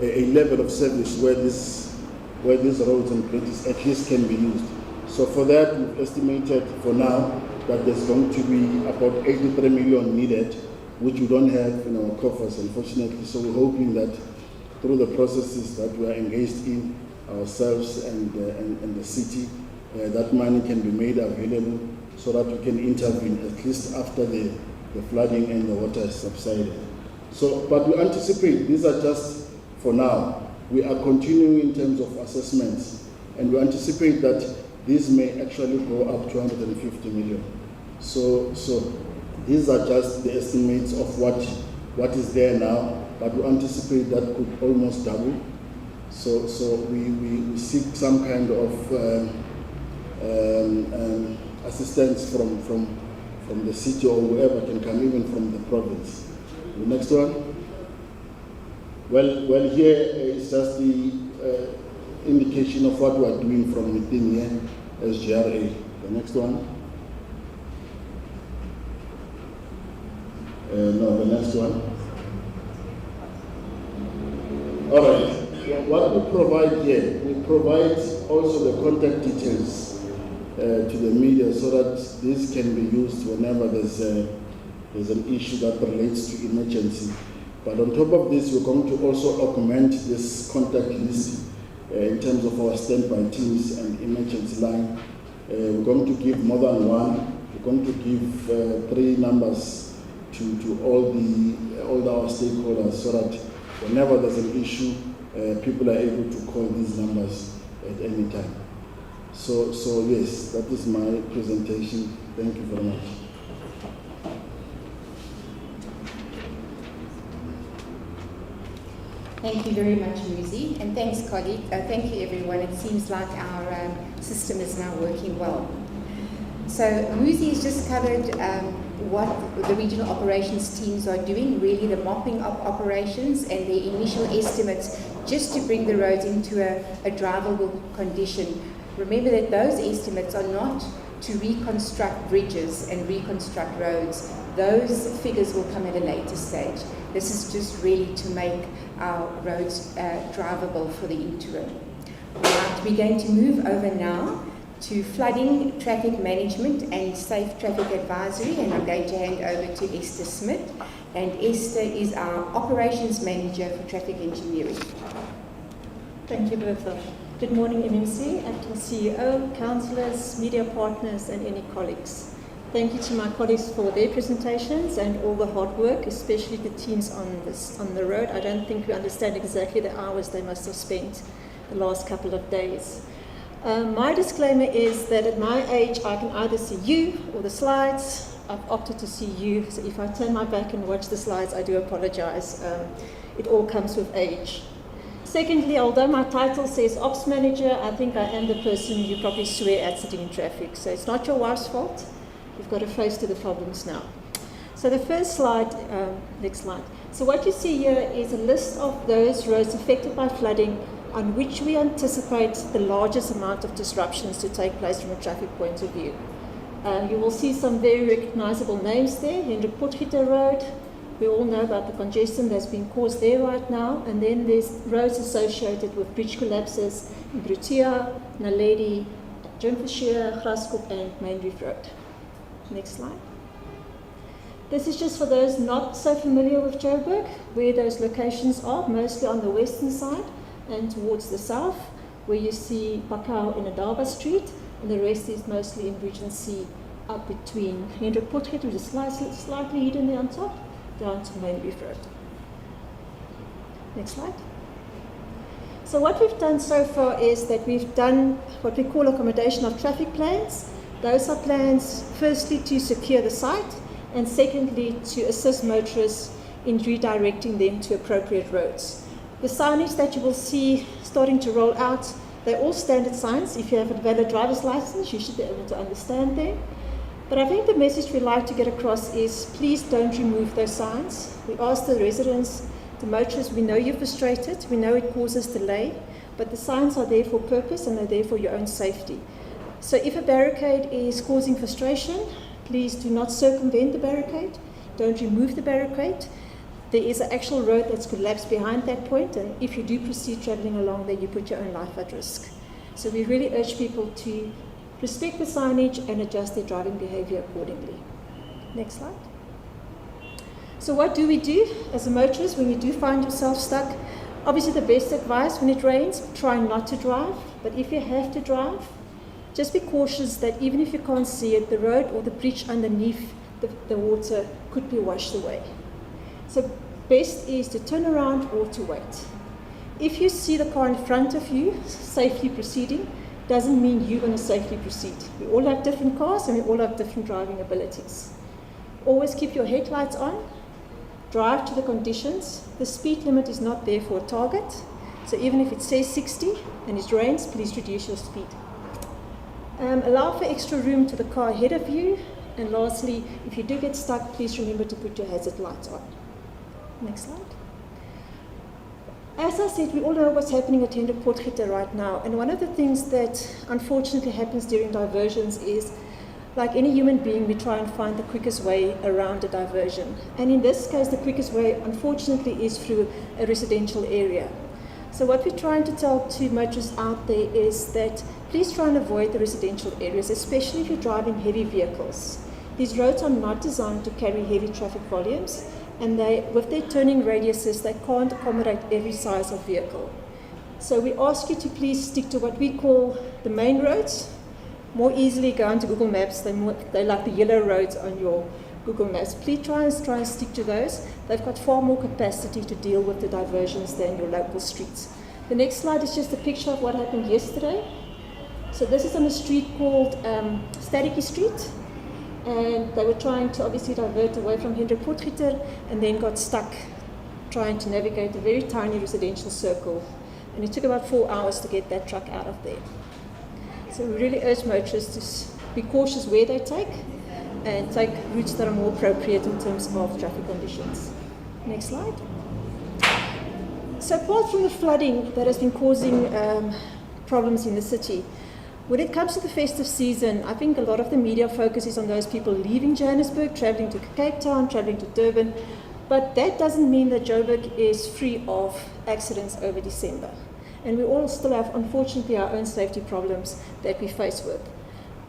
a level of service where these roads and bridges at least can be used. So for that, we've estimated for now that there's going to be about 83 million needed, which we don't have in our coffers, unfortunately. So we're hoping that through the processes that we are engaged in ourselves and the city, that money can be made available so that we can intervene at least after the flooding and the water has subsided. So, but we anticipate, these are just for now. We are continuing in terms of assessments, and we anticipate that these may actually go up to 150 million. So these are just the estimates of what is there now, but we anticipate that could almost double. So we seek some kind of assistance from the city or whoever can come, even from the province. The next one. Well, here is just the indication of what we are doing from within here as GRA. The next one. No, the next one. All right. What we provide here, we provide also the contact details to the media so that this can be used whenever there's an issue that relates to emergency. But on top of this, we're going to also augment this contact list in terms of our standby teams and emergency line. We're going to give more than one. We're going to give 3 numbers to all our stakeholders so that whenever there's an issue, people are able to call these numbers at any time. So yes, that is my presentation. Thank you very much. Thank you very much, Muzi, and thanks, colleague. Thank you, everyone. It seems like our system is now working well. So Muzi has just covered what the regional operations teams are doing, really the mopping up operations and the initial estimates just to bring the roads into a drivable condition. Remember that those estimates are not to reconstruct bridges and reconstruct roads. Those figures will come at a later stage. This is just really to make our roads drivable for the interim. Right, we're going to move over now to flooding, traffic management and safe traffic advisory, and I'm going to hand over to Esther Smith, and Esther is our operations manager for traffic engineering. Thank you, Bertha. Good morning, MMC, acting CEO, councillors, media partners and any colleagues. Thank you to my colleagues for their presentations and all the hard work, especially the teams on the road. I don't think we understand exactly the hours they must have spent the last couple of days. My disclaimer is that at my age, I can either see you or the slides. I've opted to see you, so if I turn my back and watch the slides, I do apologize. It all comes with age. Secondly, although my title says Ops Manager, I think I am the person you probably swear at sitting in traffic. So it's not your wife's fault. You've got to face to the problems now. So the first slide, next slide. So what you see here is a list of those roads affected by flooding on which we anticipate the largest amount of disruptions to take place from a traffic point of view. You will see some very recognizable names there. Hendrik Potgieter Road. We all know about the congestion that's been caused there right now. And then there's roads associated with bridge collapses in Protea, Naledi, Jumfashire, Graskop and Main Reef Road. Next slide. This is just for those not so familiar with Joburg, where those locations are, mostly on the western side and towards the south, where you see Pakau and Adaba Street, and the rest is mostly in Regency up between Hendrik Potgieter, which is slightly hidden there on top, down to Main Reef Road. Next slide. So what we've done so far is that we've done what we call accommodation of traffic plans. Those are plans, firstly, to secure the site, and secondly, to assist motorists in redirecting them to appropriate roads. The signage that you will see starting to roll out, they're all standard signs. If you have a valid driver's license, you should be able to understand them. But I think the message we like to get across is please don't remove those signs. We ask the residents, the motorists, we know you're frustrated, we know it causes delay, but the signs are there for purpose and they're there for your own safety. So if a barricade is causing frustration, please do not circumvent the barricade, don't remove the barricade. There is an actual road that's collapsed behind that point, and if you do proceed travelling along there, you put your own life at risk. So we really urge people to respect the signage and adjust their driving behaviour accordingly. Next slide. So what do we do as a motorist when you do find yourself stuck? Obviously the best advice when it rains, try not to drive, but if you have to drive, just be cautious that even if you can't see it, the road or the bridge underneath the water could be washed away. So best is to turn around or to wait. If you see the car in front of you safely proceeding, doesn't mean you're going to safely proceed. We all have different cars and we all have different driving abilities. Always keep your headlights on, drive to the conditions. The speed limit is not there for a target, so even if it says 60 and it rains, please reduce your speed. Allow for extra room to the car ahead of you, and lastly, if you do get stuck, please remember to put your hazard lights on. Next slide. As I said, we all know what's happening at Hendrik Potgieter right now, and one of the things that unfortunately happens during diversions is, like any human being, we try and find the quickest way around a diversion. And in this case, the quickest way, unfortunately, is through a residential area. So what we're trying to tell to motorists out there is that please try and avoid the residential areas, especially if you're driving heavy vehicles. These roads are not designed to carry heavy traffic volumes, and with their turning radiuses, they can't accommodate every size of vehicle. So we ask you to please stick to what we call the main roads. More easily go onto Google Maps, they like the yellow roads on your Google Maps. Please try and stick to those. They've got far more capacity to deal with the diversions than your local streets. The next slide is just a picture of what happened yesterday. So this is on a street called Stadicky Street. And they were trying to obviously divert away from Hendrik Potgieter and then got stuck trying to navigate a very tiny residential circle. And it took about 4 hours to get that truck out of there. So we really urge motorists to be cautious where they take and take routes that are more appropriate in terms of traffic conditions. Next slide. So apart from the flooding that has been causing problems in the city, when it comes to the festive season, I think a lot of the media focus is on those people leaving Johannesburg, traveling to Cape Town, traveling to Durban, but that doesn't mean that Joburg is free of accidents over December. And we all still have, unfortunately, our own safety problems that we face with.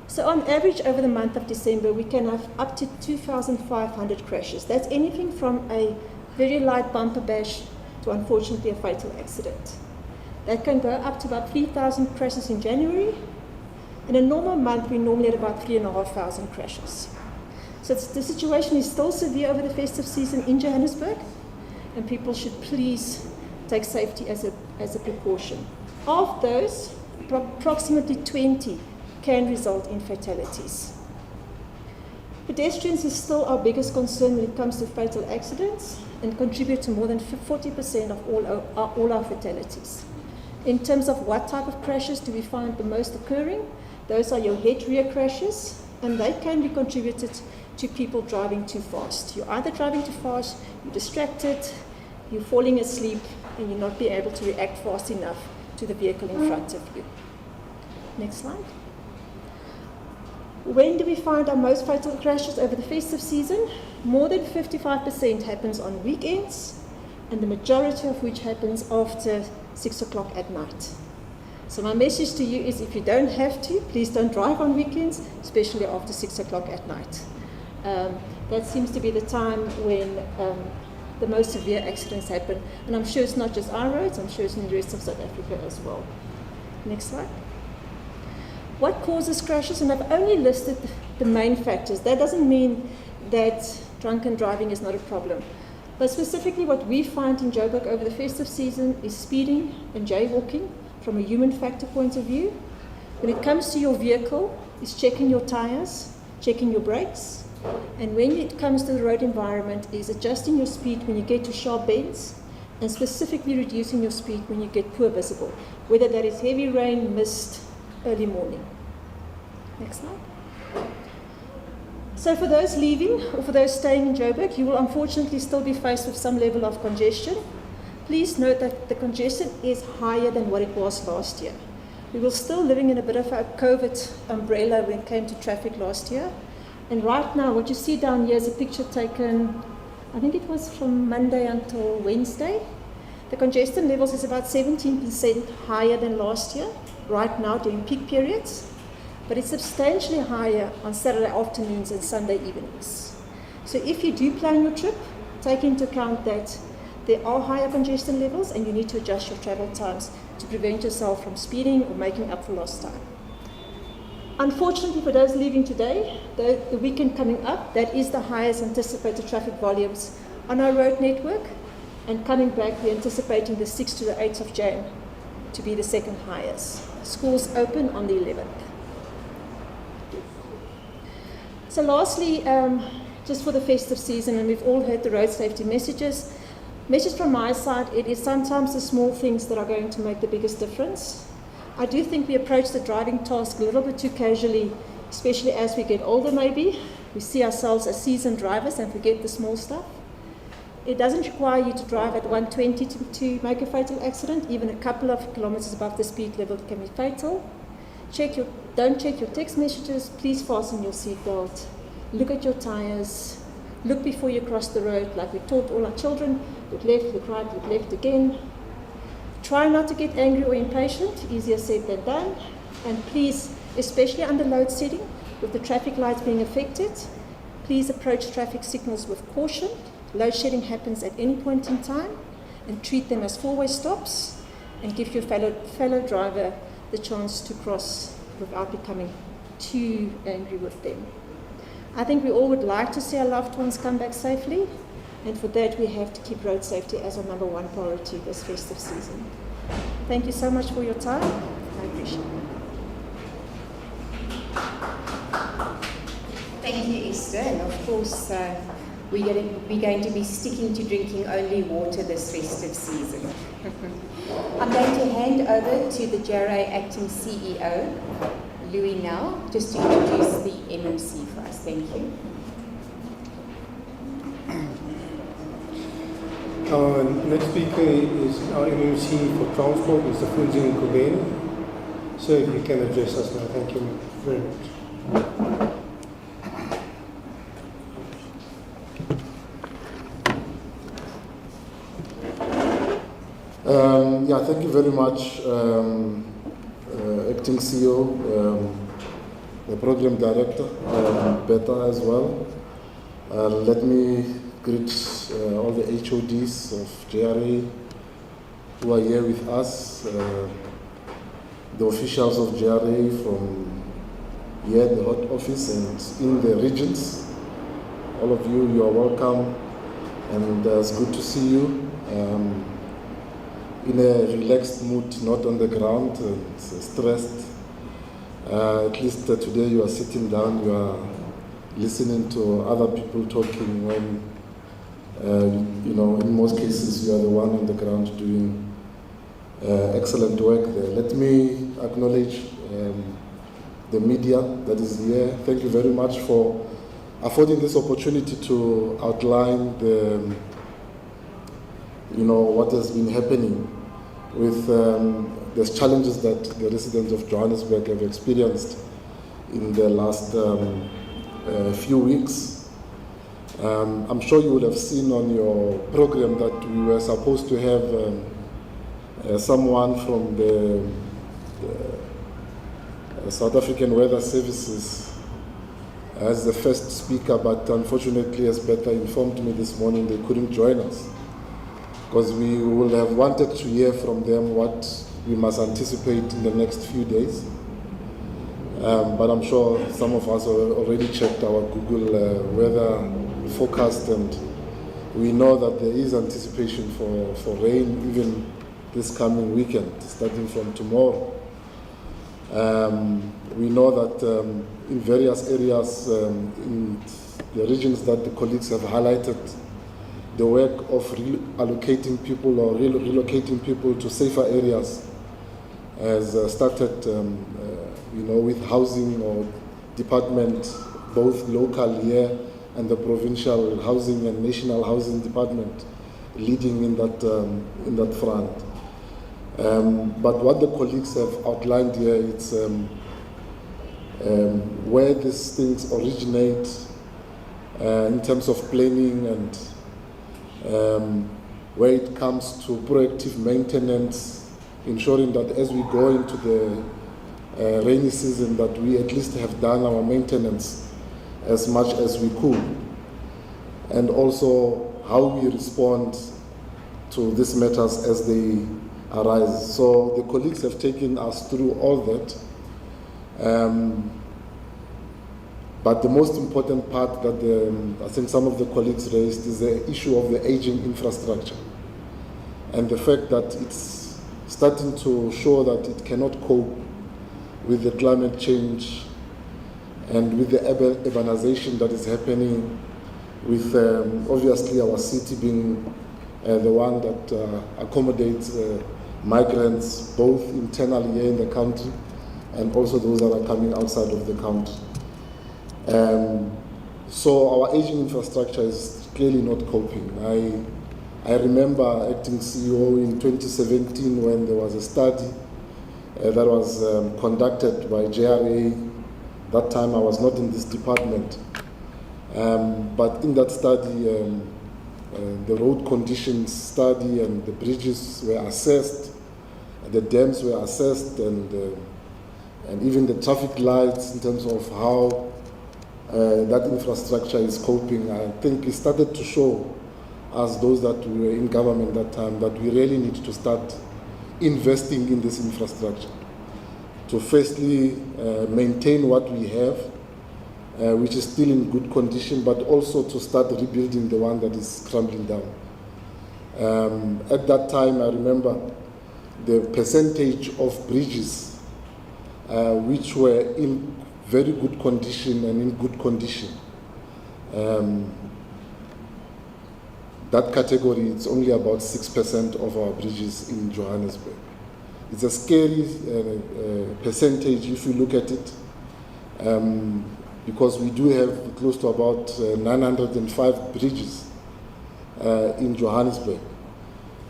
So on average, over the month of December, we can have up to 2,500 crashes. That's anything from a very light bumper bash to, unfortunately, a fatal accident. That can go up to about 3,000 crashes in January. In a normal month, we normally had about 3,500 crashes. So the situation is still severe over the festive season in Johannesburg, and people should please take safety as a precaution. Of those, approximately 20 can result in fatalities. Pedestrians is still our biggest concern when it comes to fatal accidents and contribute to more than 40% of all our fatalities. In terms of what type of crashes do we find the most occurring, those are your head-rear crashes, and they can be contributed to people driving too fast. You're either driving too fast, you're distracted, you're falling asleep, and you're not being able to react fast enough to the vehicle in front of you. Next slide. When do we find our most fatal crashes over the festive season? More than 55% happens on weekends, and the majority of which happens after 6 o'clock at night. So my message to you is, if you don't have to, please don't drive on weekends, especially after 6 o'clock at night. That seems to be the time when the most severe accidents happen. And I'm sure it's not just our roads, I'm sure it's in the rest of South Africa as well. Next slide. What causes crashes? And I've only listed the main factors. That doesn't mean that drunken driving is not a problem. But specifically what we find in Joburg over the festive season is speeding and jaywalking from a human factor point of view. When it comes to your vehicle, is checking your tires, checking your brakes. And when it comes to the road environment, is adjusting your speed when you get to sharp bends, and specifically reducing your speed when you get poor visible, whether that is heavy rain, mist, early morning. Next slide. So for those leaving or for those staying in Joburg, you will unfortunately still be faced with some level of congestion. Please note that the congestion is higher than what it was last year. We were still living in a bit of a COVID umbrella when it came to traffic last year. And right now, what you see down here is a picture taken, I think it was from Monday until Wednesday. The congestion levels is about 17% higher than last year, right now during peak periods. But it's substantially higher on Saturday afternoons and Sunday evenings. So if you do plan your trip, take into account that there are higher congestion levels and you need to adjust your travel times to prevent yourself from speeding or making up for lost time. Unfortunately for those leaving today, the weekend coming up, that is the highest anticipated traffic volumes on our road network. And coming back, we're anticipating the 6th to the 8th of Jan to be the second highest. Schools open on the 11th. So lastly, just for the festive season, and we've all heard the road safety messages. Message from my side, it is sometimes the small things that are going to make the biggest difference. I do think we approach the driving task a little bit too casually, especially as we get older maybe. We see ourselves as seasoned drivers and forget the small stuff. It doesn't require you to drive at 120 to make a fatal accident. Even a couple of kilometers above the speed level can be fatal. Don't check your text messages. Please fasten your seatbelt. Look at your tires. Look before you cross the road, like we taught all our children. Look left, look right, look left again. Try not to get angry or impatient. Easier said than done. And please, especially under load setting, with the traffic lights being affected, please approach traffic signals with caution. Load shedding happens at any point in time, and treat them as four-way stops, and give your fellow driver the chance to cross without becoming too angry with them. I think we all would like to see our loved ones come back safely, and for that we have to keep road safety as our number one priority this festive season. Thank you so much for your time. I appreciate it. Thank you, Esther. And of course, we're going to be sticking to drinking only water this festive season. I'm going to hand over to the JRA Acting CEO, Louis now, just to introduce the MMC for us. Thank you. Our next speaker is our MMC for Transport, Mr. Funzing Kubeni. So if you can address us now, thank you very much. Thank you very much, Acting CEO, the Program Director, Beta as well. Let me greet all the HODs of JRA who are here with us, the officials of JRA from here, the hot office, and in the regions. All of you, you are welcome, and it's good to see you. In a relaxed mood, not on the ground and stressed. At least today you are sitting down, you are listening to other people talking when, in most cases you are the one on the ground doing excellent work there. Let me acknowledge the media that is here. Thank you very much for affording this opportunity to outline what has been happening with the challenges that the residents of Johannesburg have experienced in the last few weeks. I'm sure you will have seen on your program that we were supposed to have someone from the South African Weather Services as the first speaker, but unfortunately, as Beta informed me this morning, they couldn't join us, because we would have wanted to hear from them what we must anticipate in the next few days. But I'm sure some of us have already checked our Google weather forecast, and we know that there is anticipation for rain even this coming weekend, starting from tomorrow. We know that in various areas in the regions that the colleagues have highlighted, the work of reallocating people or relocating people to safer areas has started, with housing or department, both local here and the provincial housing and national housing department leading in that front. But what the colleagues have outlined here, it's where these things originate in terms of planning and where it comes to proactive maintenance, ensuring that as we go into the rainy season that we at least have done our maintenance as much as we could, and also how we respond to these matters as they arise. So the colleagues have taken us through all that. But the most important part that I think some of the colleagues raised is the issue of the aging infrastructure. and the fact that it's starting to show that it cannot cope with the climate change and with the urbanization that is happening, with obviously our city being the one that accommodates migrants both internally here in the country and also those that are coming outside of the country. So our aging infrastructure is clearly not coping. I remember acting CEO in 2017 when there was a study that was conducted by JRA. That time I was not in this department. But in that study, the road conditions study and the bridges were assessed, the dams were assessed, and even the traffic lights in terms of how that infrastructure is coping. I think it started to show us, those that were in government that time, that we really need to start investing in this infrastructure to firstly maintain what we have, which is still in good condition, but also to start rebuilding the one that is crumbling down. At that time, I remember the percentage of bridges which were in very good condition and in good condition. That category, it's only about 6% of our bridges in Johannesburg. It's a scary percentage if you look at it, because we do have close to about 905 bridges in Johannesburg.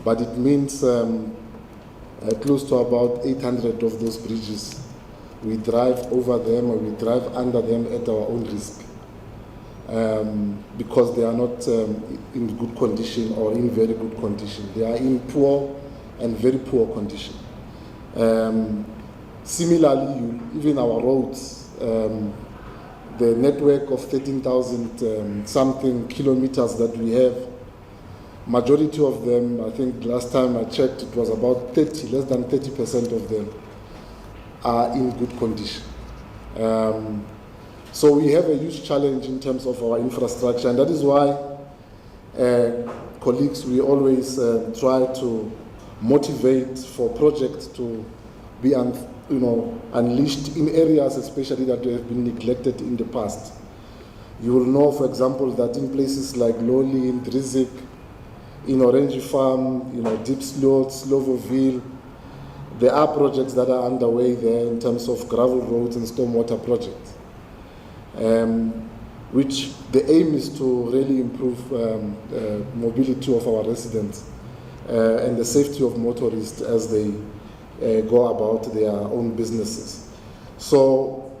But it means close to about 800 of those bridges, we drive over them or we drive under them at our own risk, because they are not in good condition or in very good condition. They are in poor and very poor condition. Similarly, even our roads, the network of 13,000 something kilometers that we have, majority of them, I think last time I checked, it was about less than 30% of them are in good condition. So we have a huge challenge in terms of our infrastructure, and that is why, colleagues, we always try to motivate for projects to be unleashed in areas especially that have been neglected in the past. You will know, for example, that in places like Loli, in Drizik, in Orange Farm, Deep Slot, Slovoville, there are projects that are underway there in terms of gravel roads and stormwater projects, which the aim is to really improve mobility of our residents and the safety of motorists as they go about their own businesses. So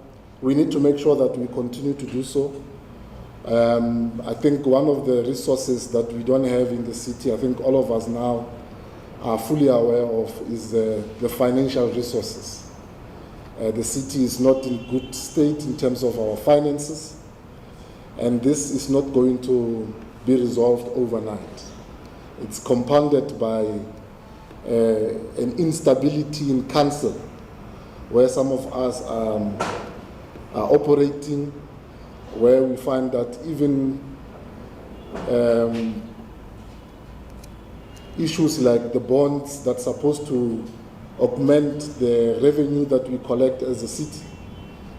we need to make sure that we continue to do so. I think one of the resources that we don't have in the city, I think all of us now are fully aware of, is the financial resources. The city is not in good state in terms of our finances, and this is not going to be resolved overnight. It's compounded by an instability in council, where some of us are operating, where we find that even issues like the bonds that's supposed to augment the revenue that we collect as a city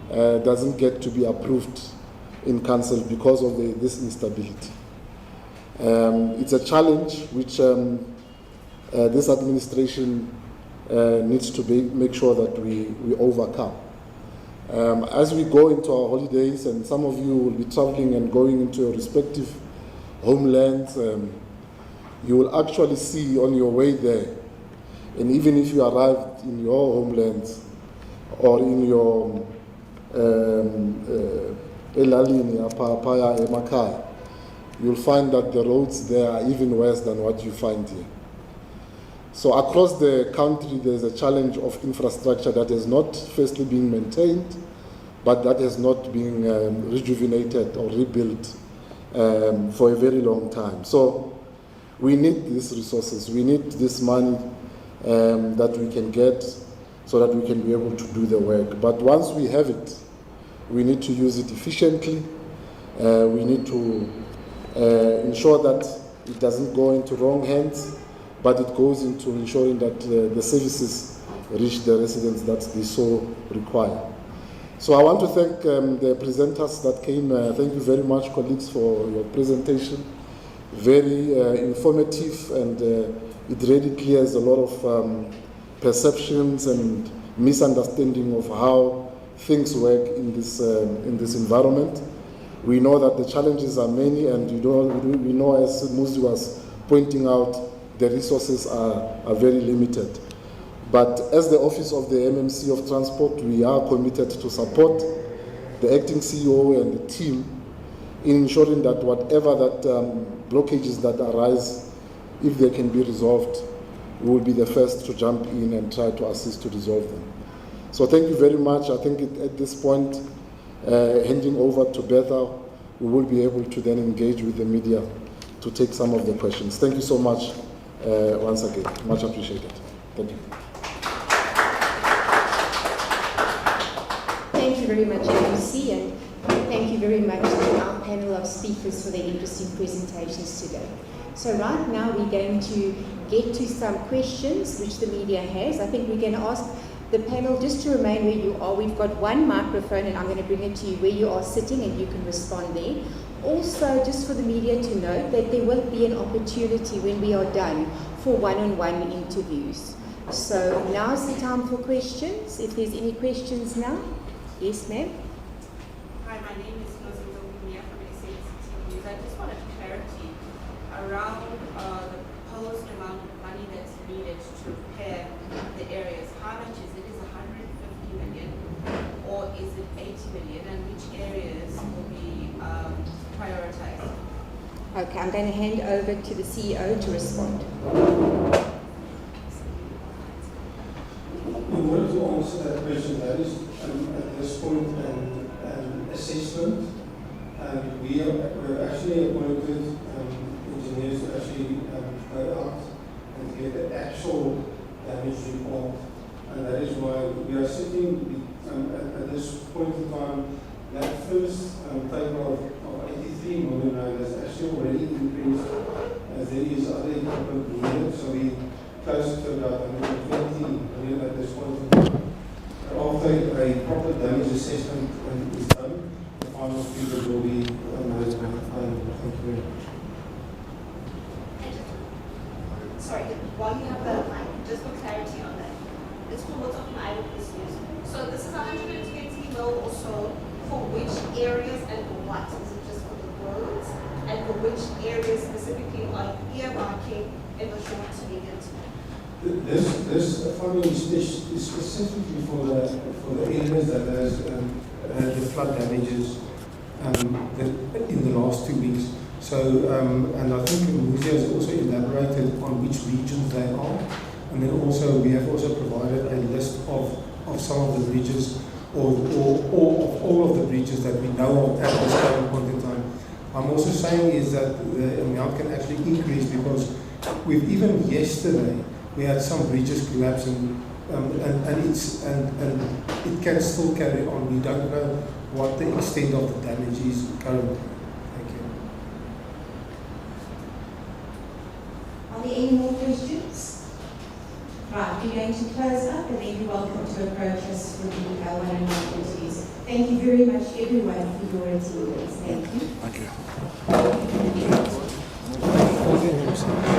doesn't get to be approved in council because of this instability. It's a challenge which this administration needs to make sure that we overcome. As we go into our holidays, and some of you will be traveling and going into your respective homelands, you will actually see on your way there, and even if you arrive in your homelands or in your elalini, apaya, emakaya, you'll find that the roads there are even worse than what you find here. So across the country, there's a challenge of infrastructure that has not firstly been maintained, but that has not been rejuvenated or rebuilt for a very long time. So we need these resources, we need this money that we can get so that we can be able to do the work. But once we have it, we need to use it efficiently. We need to ensure that it doesn't go into wrong hands, but it goes into ensuring that the services reach the residents that they so require. So I want to thank the presenters that came. Thank you very much, colleagues, for your presentation. Very informative, and it really clears a lot of perceptions and misunderstanding of how things work in this environment. We know that the challenges are many, and we know, as Muzi was pointing out, the resources are very limited. But as the Office of the MMC of Transport, we are committed to support the acting CEO and the team in ensuring that whatever that blockages that arise, if they can be resolved, we will be the first to jump in and try to assist to resolve them. So thank you very much. I think at this point, handing over to Bertha, we will be able to then engage with the media to take some of the questions. Thank you so much once again. Much appreciated. Thank you. Thank you very much, MC, and thank you very much to our panel of speakers for their interesting presentations today. So right now we're going to get to some questions which the media has. I think we're going to ask the panel just to remain where you are. We've got one microphone and I'm going to bring it to you where you are sitting and you can respond there. Also, just for the media to know that there will be an opportunity when we are done for one-on-one interviews. So now's the time for questions. If there's any questions now. Yes, ma'am. Hi, my name is Nozinto Mia from City of Joburg. I just wanted clarity around the proposed amount of money that's needed to repair the areas. How much is it? Is it 150 million or is it 80 million, and which areas will be prioritized? Okay, I'm going to hand over to the CEO to respond. In order to answer that question, that is at this point an assessment, and we're actually appointed engineers to actually go out and get the actual damage report, and that is why we are sitting at this point in time. That first table of 83 million has actually already increased as there is other equipment needed, so we close to about 120 million at this point in time. After a proper damage assessment is done, the final figure will be made. Thank you very much. Sorry, while you have the mic, just for clarity on that, it's for what's of my eyewitness news. So this is 120 mil also for which areas and for what? Is it just for the roads? And for which areas specifically are earmarking in the short to medium term? This funding is specifically for the areas that has had the flood damages in the last 2 weeks. So, and I think the museum has also elaborated on which regions they are, and then also we have also provided a list of some of the bridges or of all of the bridges that we know of at this current point in time. I'm also saying is that the amount can actually increase because we've even yesterday we had some bridges collapsing, and it can still carry on. We don't know what the extent of the damage is currently. Thank you. Are there any more questions? Right, we're going to close up and then you're welcome to approach us for the one-on-one interviews. Thank you very much, everyone, for your attendance. Thank you. Thank you.